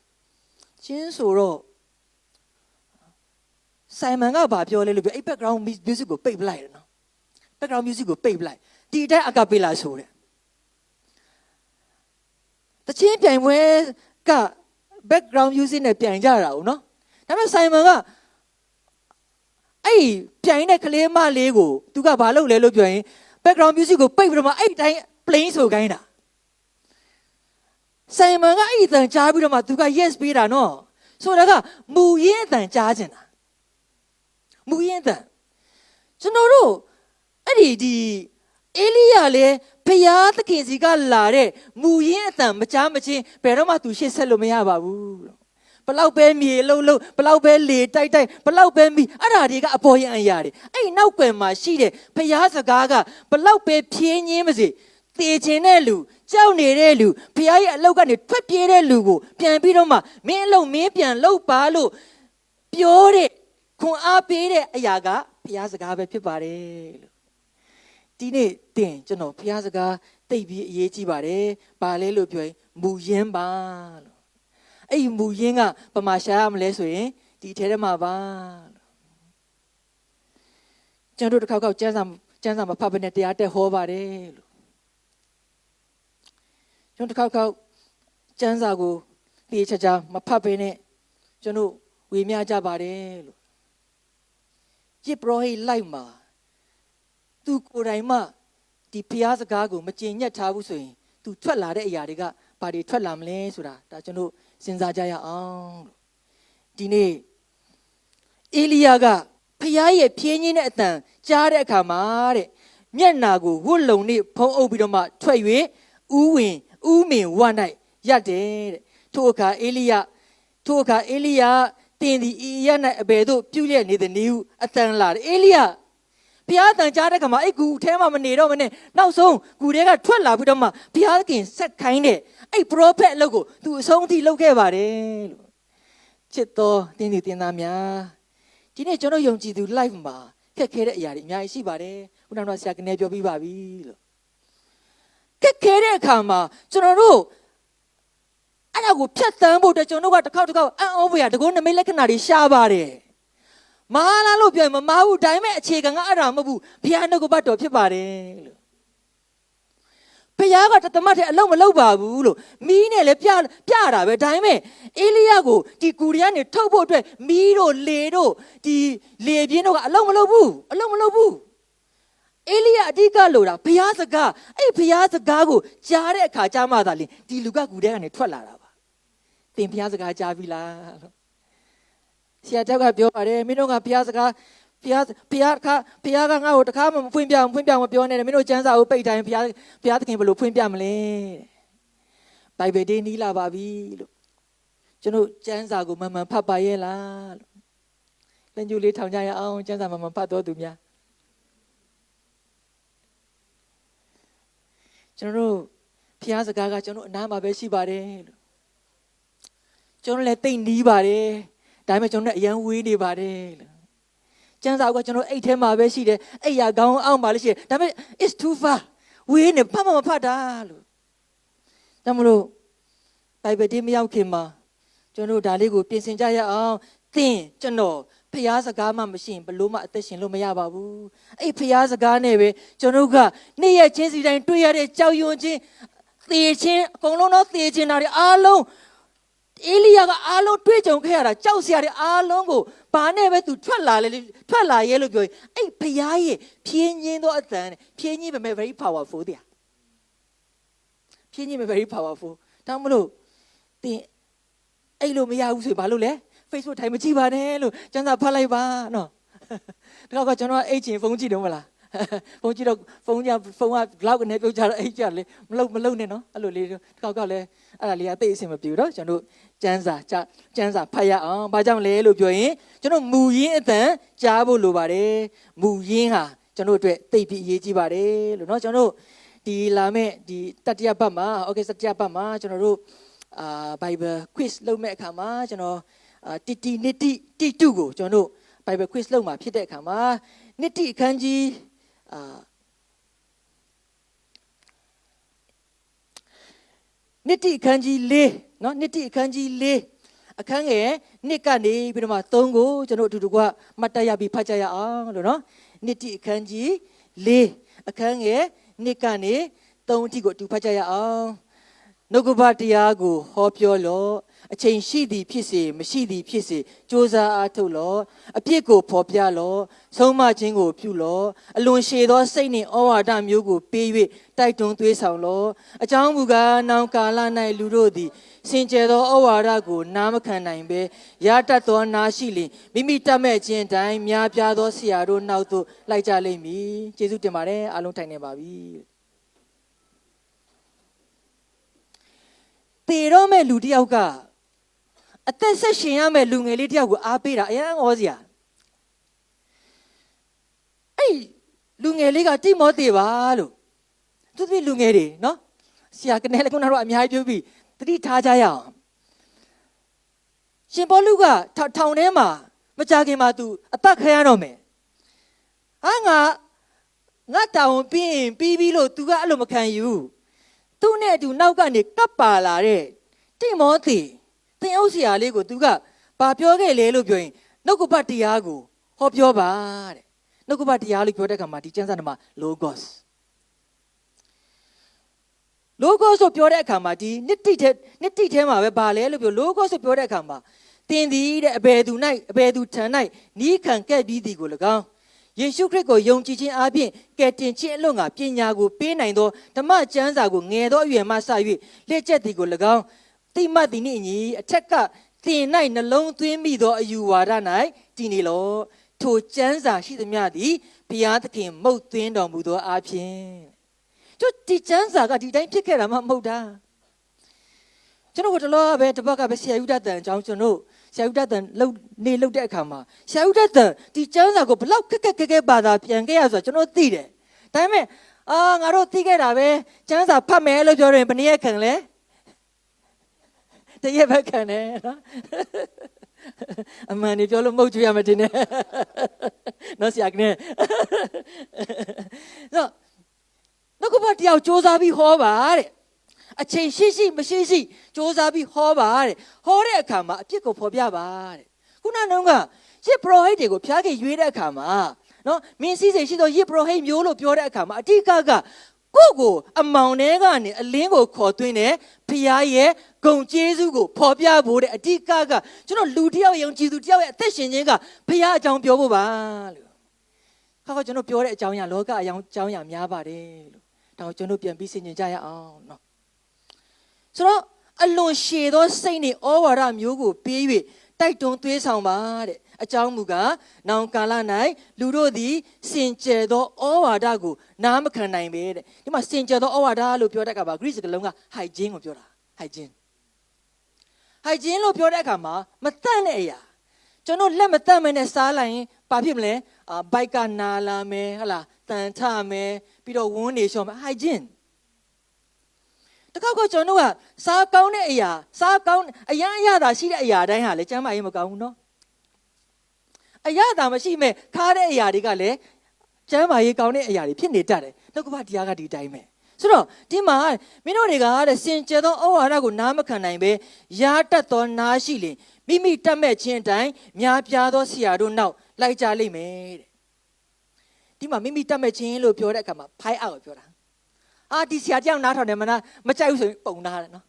ချင်းဆိုတော့ဆိုင်မန်ကဘာပြောလဲလို့ပြောအဲ့ background music ကိုပိတ်ပလိုက်တယ်နော် background music ကိုပိတ်ပလိုက်ဒီအတိုင်းအကပေလာဆိုတယ်တချင်းပြိုင်ပွဲက background music နဲ့ပြိုင်ကြတာဟုတ်နော်ဒါပေမဲ့ဆိုင်မန်ကအဲ့ပြိုင်တဲ့ကလေးမလေးကိုသူကဘာလုပ်လဲလို့ပြောရင် background music ကိုပိတ်ပြီးတော့မှအဲ့တိုင်း plain ဆိုခိုင်းတာဆိုင်မန်ကအဲ့ဒီတန်ကြားပြီးတော့မှသူက yes ပေးတာနော်ဆိုတာကမူရင်းအတန်ကြားချင်တာမူရင်းအတန်ကျွန်တော်တို့အဲ့ဒီအေလိယလည်းဖျားသခင်စီကလာတဲ့မူရင်းအတန်မကြားမချင်းဘယ်တော့မှသူရှေ့ဆက်လို့မရပါဘူးဘလောက်ပဲမြေလှုပ်ဘလောက်ပဲလေတိုက်ဘလောက်ပဲမိအဲ့ဒါတွေကအပေါ်ရန်အရာတွေအဲ့နောက်ွယ်မှာရှိတဲ့ဖျားစကားကဘလောက်ပဲဖြင်းညင်းမစေသေခြင်းတဲ့လူကြောက်နေတဲ့လူဖျားရဲ့အလောက်ကနေထွက်ပြေးတဲ့လူကိုပြန်ပြီးတော့မှမင်းအလောက်မင်းပြန်လှုပ်ပါလို့ပြောတဲ့ခွန်အားပေးတဲ့အရာကဖျားစကားပဲဖြစ်ပါတယ်လို့ဒီနေ့တင်ကျွန်တော်ဖျားစကားသိပြီးအရေးကြီးပါတယ်။ဘာလဲလို့ပြောရင်မူရင်းပါလို့အဲ့ဒီမူရင်းကပမာရှာရမလဲဆိုရင်ဒီထဲထဲမှာပါလို့ကျွန်တော်တို့တစ်ခေါက်ကျမ်းစာမဖတ်ဘဲနဲ့တရားတက်ဟောပါတယ်လို့ကျွန်တော်တစ်ခေါက်ကျမ်းစာကိုတေးချာမဖတ်ဘဲနဲ့ကျွန်တော်ဝေမျှကြပါတယ်လို့ယစ်ပရောဟိတ်လိုက်မှာသူကိုယ်တိုင်မှဒီဖျားစကားကိုမကျင်ညက်ထားဘူးဆိုရင်သူထွက်လာတဲ့အရာတွေကဘာတွေထွက်လာမလဲဆိုတာဒါကျွန်တော်စဉ်းစားကြရအောင်လို့ဒီနေ့အေလိယကဖျားရဲ့ဖြင်းညင်းတဲ့အတန်ကြားတဲ့အခါမှာတဲ့မျက်နာကိုဝတ်လုံနဲ့ဖုံးအုပ်ပြီးတော့မှထွက်၍ဥမင်ဝ၌ရပ်တယ်တဲ့ထိုအခါအေလိယတင်ဒီဤရ၌အဘယ်သို့ပြုလျက်နေသည်နည်းဟုအတန်လာတယ်အေလိယဘုရားတန်ကြားတဲ့ခါမှာအဲ့ဂူထဲမှာမနေတော့မနဲ့နောက်ဆုံးဂူထဲကထွက်လာပြီးတော့မှဘုရားခင်ဆက်ခိုင်းတဲ့အဲ့ပရောဖက်အလုပ်ကိုသူအဆုံးအထိလုပ်ခဲ့ပါတယ်လို့ချစ်တော်တင်းဒီတင်သားများဒီနေ့ကျွန်တော်ယုံကြည်သူ live မှာခက်ခဲတဲ့အရာတွေအများကြီးရှိပါတယ်ခုနကဆရာကနေပြောပြပါပြီလို့ခက်ခဲတဲ့အခါမှာကျွန်တော်တို့အဲ့ဒါကိုဖြတ်သန်းဖို့အတွက်ကျွန်တော်တို့ကတစ်ခေါက်အံ့ဩဖွယ်ရတကုန်းနမိတ်လက္ခဏာတွေရှားပါတယ်မဟာလားလို့ပြောရင်မမဟုတ်ဒါပေမဲ့အခြေခံကအဲ့ဒါမဟုတ်ဘူးဘုရားနှုတ်ကပတ်တော်ဖြစ်ပါတယ်လို့ဘုရားကတသမတ်တဲ့အလုံးမလုပ်ပါဘူးလို့မီးနဲ့လည်းပြတာပဲဒါပေမဲ့အေလိယကိုဒီကူရီကနေထုတ်ဖို့အတွက်မီးတို့လေတို့ဒီလေပြင်းတို့ကအလုံးမလုပ်ဘူးအေလိယအဓိကလို့တာဘုရားစကားအဲ့ဘုရားစကားကိုကြားတဲ့အခါကြားမှသာလင်ဒီလူကကူထဲကနေထွက်လာတာပါသင်ဘုရားစကားကြားပြီလားလို့ဆရာတောက်ကပြောပါတယ်မင်းတို့ကဘုရားစကားဘုရားကငါ့ကိုတခါမှမဖွင့်ပြမပြောနဲ့မင်းတို့ကျမ်းစာကိုပိတ်တိုင်းဘုရားသခင်ဘယ်လိုဖွင့်ပြမလဲဘိုင်ဘယ်ဒေးနီးလာပါပြီလို့ကျွန်တော်ကျမ်းစာကိုမှန်ဖတ်ပါရဲ့လားလို့လက်ညှိုးလေးထောင်ကြရအောင်ကျမ်းစာမှန်ဖတ်တော်သူများကျွန်တော်ဘုရားစကားကကျွန်တော်အနားမှာပဲရှိပါတယ်လို့ကျွန်တော်လည်းသိနီးပါတယ်ဒါပေမဲ့ကျွန်တော်လည်းအရန်ဝေးနေပါတယ်လို့ကျမ်းစာကကျွန်တော်အိတ်ထဲမှာပဲရှိတယ်အိတ်ရကောင်းအောင်ပါလို့ရှိတယ်ဒါပေမဲ့ it's too far ဝေးနေဖတ်မဖတ်တာလို့ဒါမလို့ဘိုင်ဘယ်ဒီမရောက်ခင်မှာကျွန်တော်ဒါလေးကိုပြင်ဆင်ကြရအောင်သင်ကျွန်တော်ဖျားစကားမှမရှိရင်ဘလို့မှအသက်ရှင်လို့မရပါဘူးအဲ့ဖျားစကားနဲ့ပဲကျွန်တော်ကနေ့ရက်ချင်းစီတိုင်းတွေ့ရတဲ့ကြောက်ရွံ့ခြင်းသေခြင်းအကုန်လုံးတော့သေခြင်းတာတွေအားလုံးအေလိယကအားလုံးတွေ့ကြုံခဲ့ရတာကြောက်စရာတွေအားလုံးကိုဘာနဲ့ပဲသူထွက်လာရဲလို့ပြောရင်အဲ့ဖျားရဲ့ဖြင်းညင်းသောအတန်ဖြင်းညင်းပဲ very powerful တဲ့ဖြင်းညင်းပဲ very powerful ဒါမှမလို့သင်အဲ့လိုမရဘူးဆိုရင်ဘာလို့လဲ Facebook ထိုင်မကြည့်ပါနဲ့လို့ကျမ်းစာဖတ်လိုက်ပါနော်တခါကကျွန်တော်အိတ်ချင်ဖုန်းကြည့်တော့မလားဖုန်းကြည့်တော့ဖုန်းကလောက်ကနေပြုတ်ကြတော့အိတ်ကြလေမလုံနဲ့နော်အဲ့လိုလေးတခါကလည်းအဲ့ဒါလေးအသိအစင်မပြေဘူးနော်ကျွန်တော်ကျမ်းစာဖတ်ရအောင်ဘာကြောင့်လဲလို့ပြောရင်ကျွန်တော်မူရင်းအတန်ကြားဖို့လိုပါတယ်မူရင်းဟာကျွန်တော်အတွက်သိပြီးအရေးကြီးပါတယ်လို့နော်ကျွန်တော်ဒီလာမဲ့ဒီတတိယပတ်မှာโอเคတတိယပတ်မှာကျွန်တော်တို့Bible quiz လုပ်မဲ့အခါမှာကျွန်တော်တီတုကိုကျွန်တော်တို့ Bible quiz လုပ်မှာဖြစ်တဲ့အခါမှာနှစ်တိအခန်းကြီးနှစ်တိအခန်းကြီး၄နော်နှစ်တိအခန်းကြီး၄အခန်းငယ်နှစ်ကနေပြီးတော့မှ3ကိုကျွန်တော်အတူတူကမှတ်တရပြီးဖတ်ကြရအောင်လို့နော်နှစ်တိအခန်းကြီး၄အခန်းငယ်နှစ်ကနေ3အထိကိုအတူဖတ်ကြရအောင်နှုတ်ကပတရားကိုဟောပြောလော့အချိန်ရှိသည်ဖြစ်စေမရှိသည်ဖြစ်စေကြိုးစားအားထုတ်လော့အပြစ်ကိုဖော်ပြလော့ဆုံးမခြင်းကိုပြုလော့အလွန်ရှည်သောစိတ်နှင့်ဩဝါဒမျိုးကိုပေး၍တိုက်တွန်းသွေးဆောင်လော့အကြောင်းမူကားနောင်ကာလ၌လူတို့သည်စင်ကြယ်သောဩဝါဒကိုနားမခံနိုင်ဘဲရတတ်သောနာရှိလျင်မိမိတတ်မဲ့ခြင်းတိုင်းများပြားသောဆရာတို့နောက်သို့လိုက်ကြလိမ့်မည်ကျေးဇူးတင်ပါတယ်အားလုံးထိုင်နေပါပြီတေတော့မဲ့လူတယောက်ကအသက်ဆက်ရှင်ရမဲ့လူငယ်လေးတယောက်ကိုအားပေးတာအရန်ဩစရာအဲ့လူငယ်လေးကတိမောသေပါလို့သူတို့လူငယ်တွေနော်ဆရာကနေလည်းခုနကတော့အများကြီးပြောပြီးသတိထားကြရအောင်ရှင်ပေါလုကထောင်ထဲမှာမကြခင်မှာသူအသက်ခံရတော့မယ်ငါတောင်ပြီးလို့သူကအဲ့လိုမခံယူသူ့နဲ့အတူနောက်ကနေကပ်ပါလာတဲ့တိမောသေသင်အုပ်ဆရာလေးကိုသူကဘာပြောခဲ့လဲလို့ပြောရင်နှုတ်ကပတ်တရားကိုဟောပြောပါတဲ့နှုတ်ကပတ်တရားလို့ပြောတဲ့အခါမှာဒီကျမ်းစာထဲမှာ logos ဆိုပြောတဲ့အခါမှာဒီနှစ်တိထဲမှာပဲဘာလဲလို့ပြော logos ဆိုပြောတဲ့အခါမှာသင်သည်တဲ့အဘယ်သူထံ၌နီးခံခဲ့ပြီးသည်ကို၎င်းယေရှုခရစ်ကိုယုံကြည်ခြင်းအပြင်ကယ်တင်ခြင်းအလို့ငါပညာကိုပေးနိုင်သောဓမ္မကျမ်းစာကိုငယ်သောအရွယ်မှစ၍လက်ကျက်သည်ကို၎င်းတိမတ်သည်နှင့်အညီအထက်ကသင်၌နှလုံးသွင်းမိသောအယူဝါဒ၌တည်နေလော့ထိုကျမ်းစာရှိသမျှသည်ဘုရားသခင်မုတ်သွင်းတော်မူသောအဖြစ်ဒီကျမ်းစာကဒီတိုင်းဖြစ်ခဲ့တာမှမဟုတ်တာကျွန်တော်တို့တော့ပဲတပတ်ကပဲဆရာယူတတ်တဲ့အကြောင်းကျွန်တော်ဆရာဥဒ္ဒတန်လှုပ်တဲ့အခါမှာဆရာဥဒ္ဒတန်ဒီကျမ်းစာကိုဘလောက်ခက်ဘာသာပြန်ခဲ့ရဆိုတော့ကျွန်တော်သိတယ်ဒါပေမဲ့ငါတို့သိခဲ့တာပဲကျမ်းစာဖတ်မယ်လို့ပြောရင်ဘယ်နည်းခံလဲတရက်ပဲခံတယ်နော်အမှန်ကြီးပြောလို့မဟုတ်ကြရမတင်နဲ့နော်ဆရာကနေနော်နှုတ်ကပတ်တရားကိုစ조사ပြီးဟောပါတဲ့အချိန်ရှိမရှိစ조사ပြီးဟောပါတဲ့ဟောတဲ့အခါမှာအပြစ်ကိုဖော်ပြပါတဲ့ခုနကရစ်ပရောဟိတ်တွေကိုဖျားခဲ့ရွေးတဲ့အခါမှာနော်မင်းစည်းစိမ်ရှိသောရစ်ပရောဟိတ်မျိုးလို့ပြောတဲ့အခါမှာအတိကကိုအမောင်ထဲကနေအလင်းကိုခေါ်သွင်းတဲ့ဖျားရဲ့ဂုံကျေးဇူးကိုဖော်ပြဖို့တဲ့အတိကကျွန်တော်လူတယောက်ယုံကြည်သူတယောက်ရဲ့အသက်ရှင်ခြင်းကဖျားအကြောင်းပြောဖို့ပါလို့ခါကျွန်တော်ပြောတဲ့အကြောင်းအရာလောကအကြောင်းအရာများပါတယ်လို့ဒါကိုကျွန်တော်ပြန်ပြီးဆင်ခြင်ကြရအောင်နော်ဆိုတော့အလွန်ရှည်သောစိတ်နဲ့ဩဝါဒမျိုးကိုပေး၍တိုက်တွန်းသွေးဆောင်ပါတဲ့အကြောင်းမူကားနောင်ကာလ၌လူတို့သည်စင်ကြယ်သောဩဝါဒကိုနားမခံနိုင်ပဲတဲ့ဒီမှာစင်ကြယ်သောဩဝါဒလို့ပြောတဲ့အခါမှာ Greek စကားလုံးက hygiene ကိုပြောတာ hygiene လို့ပြောတဲ့အခါမှာမတန့်တဲ့အရာကျွန်တော်လက်မတန့်မနဲ့စားလိုက်ရင်ဘာဖြစ်မလဲဘိုက်ကနာလာမယ်ဟလားတန်ထမယ်ပြီးတော့ဝန်းနေရှော့မယ် hygieneတကောက်ကျွန်တော်ကစားကောင်းတဲ့အရာစားကောင်းအရသာရှိတဲ့အရာတိုင်းဟာလေကျမ်းမာရေးမကောင်းဘူးနော်အရသာမရှိမဲ့ခါတဲ့အရာတွေကလည်းကျမ်းမာရေးကောင်းတဲ့အရာတွေဖြစ်နေတတ်တယ်နှုတ်ကပတရားကဒီတိုင်းပဲဆိုတော့ဒီမှာမင်းတို့တွေကတဲ့စင်ကြယ်သောဩဝါဒကိုနားမခံနိုင်ပဲရားတတ်သောနားရှိလင်မိမိတတ်မဲ့ခြင်းအတိုင်းများပြားသောဆရာတို့နောက်လိုက်ကြလိမ့်မယ်တဲ့ဒီမှာမိမိတတ်မဲ့ခြင်းလို့ပြောတဲ့အခါမှာဖိုင်အောက်ကိုပြောတာဒီဆရာတယောက်နားထောင်တယ်မကြိုက်ဘူးဆိုရင်ပုံနာတယ်နော်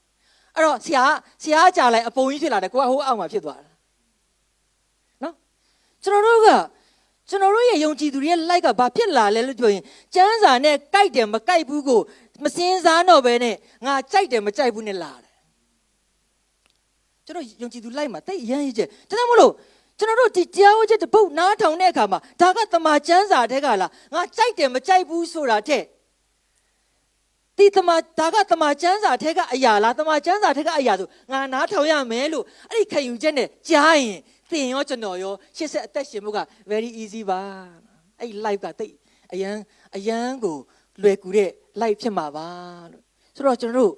အဲ့တော့ဆရာကြာလိုက်အပုံကြီးဖြစ်လာတယ်ကိုကဟိုအောက်မှာဖြစ်သွားတာနော်ကျွန်တော်တို့ရဲ့ယုံကြည်သူတွေရဲ့ like ကဘာဖြစ်လာလဲလို့ပြောရင်ကျမ်းစာနဲ့ကြိုက်တယ်မကြိုက်ဘူးကိုမစင်စားတော့ဘဲနဲ့ငါကြိုက်တယ်မကြိုက်ဘူးနဲ့လာတယ် ကျွန်တော်ယုံကြည်သူလိုက်မှာတိတ်အရန်ရည်ချက်ဒါကြောင့်မလို့ကျွန်တော်တို့ဒီတရားဝဲချက်တစ်ပုတ်နားထောင်တဲ့အခါမှာဒါကတမန်ကျမ်းစာတဲ့ကလားငါကြိုက်တယ်မကြိုက်ဘူးဆိုတာတဲ့ဒီတမန်ဒါကတမန်ကျမ်းစာတဲ့ကအရာလားတမန်ကျမ်းစာတဲ့ကအရာဆိုငါနားထောင်ရမယ်လို့အဲ့ဒီခံယူချက်နဲ့ကြားရင်သင်ရောကျွန်တော်ရောရှစ်ဆက်အသက်ရှင်မှုက very easy ပါအဲ့ life ကတိတ်အရန်ကိုလွယ်ကူတဲ့ life ဖြစ်မှာပါလို့ဆိုတော့ကျွန်တော်တို့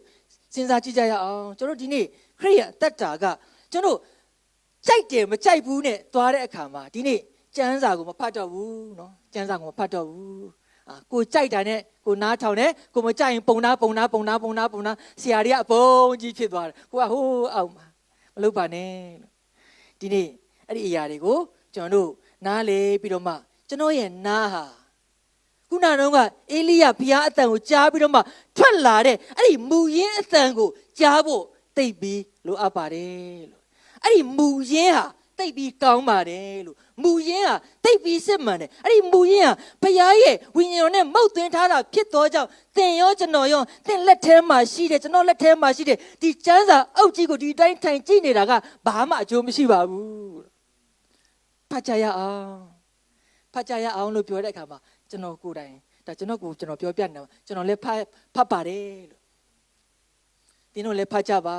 စဉ်းစားကြည့်ကြရအောင်ကျွန်တော်ဒီနေ့ခရစ်ယာန်အသက်တာကကျွန်တော်ကြိုက်တယ်မကြိုက်ဘူးနဲ့သွားတဲ့အခါမှာဒီနေ့ကျမ်းစာကိုမဖတ်တော့ဘူးเนาะကျမ်းစာကိုမဖတ်တော့ဘူးကိုကြိုက်တာနဲ့ကိုနားထောင်တယ်ကိုမကြိုက်ရင်ပုံနာဆရာတွေကအပုံကြီးဖြစ်သွားတယ်ကိုကဟိုးအောင်မလုပ်ပါနဲ့လို့ဒီနေ့အဲ့ဒီအရာတွေကိုကျွန်တော်တို့နားလေပြီးတော့မှကျွန်တော်ရဲ့နားဟာခုနကအေလိယဘုရားအတန်ကိုကြားပြီးတော့မှထွက်လာတဲ့အဲ့ဒီမူရင်းအတန်ကိုကြားဖို့သိပြီးလိုအပ်ပါတယ်လို့အဲ့ဒီမူရင်းဟာသိပြီးကောင်းပါတယ်လို့မူရင်းဟာသိပြီးစစ်မှန်တယ်အဲ့ဒီမူရင်းဟာဘုရားရဲ့ဝိညာဉ်တော်နဲ့မုတ်သွင်းထားတာဖြစ်သောကြောင့်သင်ရောကျွန်တော်ရောသင်လက်ထဲမှာရှိတယ်ကျွန်တော်လက်ထဲမှာရှိတယ်ဒီကျမ်းစာအုပ်ကြီးကိုဒီတိုင်းထိုင်ကြည့်နေတာကဘာမှအကျိုးမရှိပါဘူးဖတ်ကြရအောင်လို့ပြောတဲ့အခါမှာကျွန်တော်ကိုယ်တိုင်ဒါကျွန်တော်ပြောပြနေတာကျွန်တော်လည်းဖတ်ပါတယ်လို့သင်တို့လည်းဖတ်ကြပါ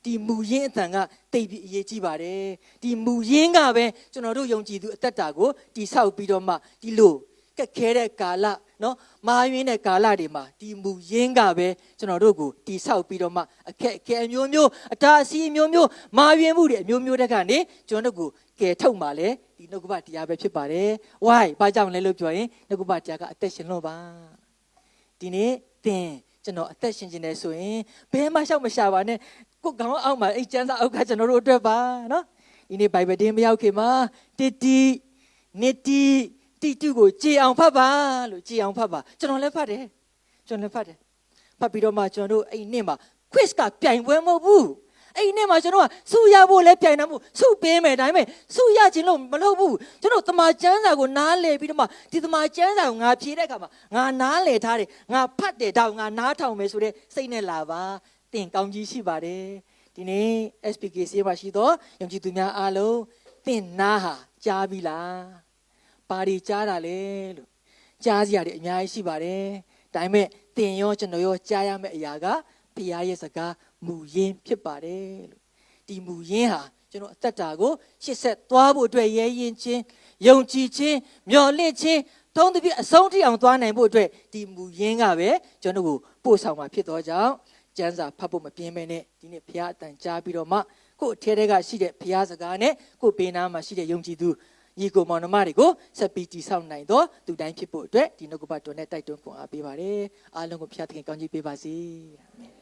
ဒီမူရင်းအတန်ကတိတ်ပြီးအရေးကြီးပါတယ်ဒီမူရင်းကပဲကျွန်တော်တို့ယုံကြည်သူအသက်တာကိုတည်ဆောက်ပြီးတော့မှဒီလိုကက်ခဲတဲ့ကာလနော်မာယွင်းတဲ့ကာလတွေမှာဒီမူရင်းကပဲကျွန်တော်တို့ကိုတည်ဆောက်ပြီးတော့မှအခက်အခဲအမျိုးမျိုးအတားအဆီးအမျိုးမျိုးမာယွင်းမှုတွေအမျိုးမျိုးတဲ့ကနေကျွန်တော်တို့ကိုကယ်ထုတ်မှလည်းဒီနှုတ်ကပတရားပဲဖြစ်ပါတယ်။ Why ဘာကြောင့်လဲလို့ပြောရင်နှုတ်ကပတရားကအသက်ရှင်လို့ပါ။ဒီနေ့သင်ကျွန်တော်အသက်ရှင်နေဆိုရင်ဘယ်မှရှောက်မရှာပါနဲ့ကိုယ်ကောင်းအောင်မှာအဲ့ကျမ်းစာအောက်ကကျွန်တော်တို့အတွက်ပါနော်။ဒီနေ့ Bible တင်မရောက်ခင်မှာတီတူကိုကြည်အောင်ဖတ်ပါလို့ကြည်အောင်ဖတ်ပါကျွန်တော်လည်းဖတ်တယ်ဖတ်ပြီးတော့မှကျွန်တော်တို့အဲ့နေ့မှာ quiz ကပြိုင်ပွဲမဟုတ်ဘူးအဲ့နေ့မှာကျွန်တော်ကစုရဖို့လည်းပြိုင်တာမဟုတ်စုပေးမယ်ဒါပေမဲ့စုရခြင်းလို့မလုပ်ဘူးကျွန်တော်တမန်ကျမ်းစာကိုနားလည်ပြီးတော့မှဒီတမန်ကျမ်းစာကိုငါဖြေတဲ့အခါမှာငါနားလည်ထားတယ်ငါဖတ်တယ်တော့ငါနားထောင်မယ်ဆိုတဲ့စိတ်နဲ့လာပါသင်ကောင်းကြီးရှိပါတယ်ဒီနေ့ SPKC မှာရှိတော့ယုံကြည်သူများအားလုံးသင်နားဟာကြားပြီလားပါရီကြားတာလေလို့ကြားစရာတွေအများကြီးရှိပါတယ်ဒါပေမဲ့သင်ရောကျွန်တော်ရောကြားရမယ့်အရာကဘုရားရဲ့စကားမူရင်းဖြစ်ပါတယ်လို့ဒီမူရင်းဟာကျွန်တော်အသက်တာကိုရှစ်ဆက်သွားဖို့အတွက်ရဲရင်ချင်းယုံကြည်ခြင်းမျှော်လင့်ခြင်းထုံးသဖြင့်အဆုံးထိအောင်သွားနိုင်ဖို့အတွက်ဒီမူရင်းကပဲကျွန်တော်ကိုပို့ဆောင်မှာဖြစ်သောကြောင့်ကျမ်းစာဖတ်ဖို့မပြင်းမဲနဲ့ဒီနေ့ဘုရားအတန်ကြားပြီးတော့မှကိုယ့်အထဲထဲကရှိတဲ့ဘုရားစကားနဲ့ကိုယ့်ဘေးနားမှာရှိတဲ့ယုံကြည်သူညီကိုမောင်နှမတွေကိုဆက်ပြီးတည်ဆောက်နိုင်တော့သူတိုင်းဖြစ်ဖို့အတွက်ဒီနှုတ်ကပတ်တော်နဲ့တိုက်တွန်းခွန်အားပေးပါတယ်အားလုံးကိုဘုရားသခင်ကောင်းချီးပေးပါစေအာမင်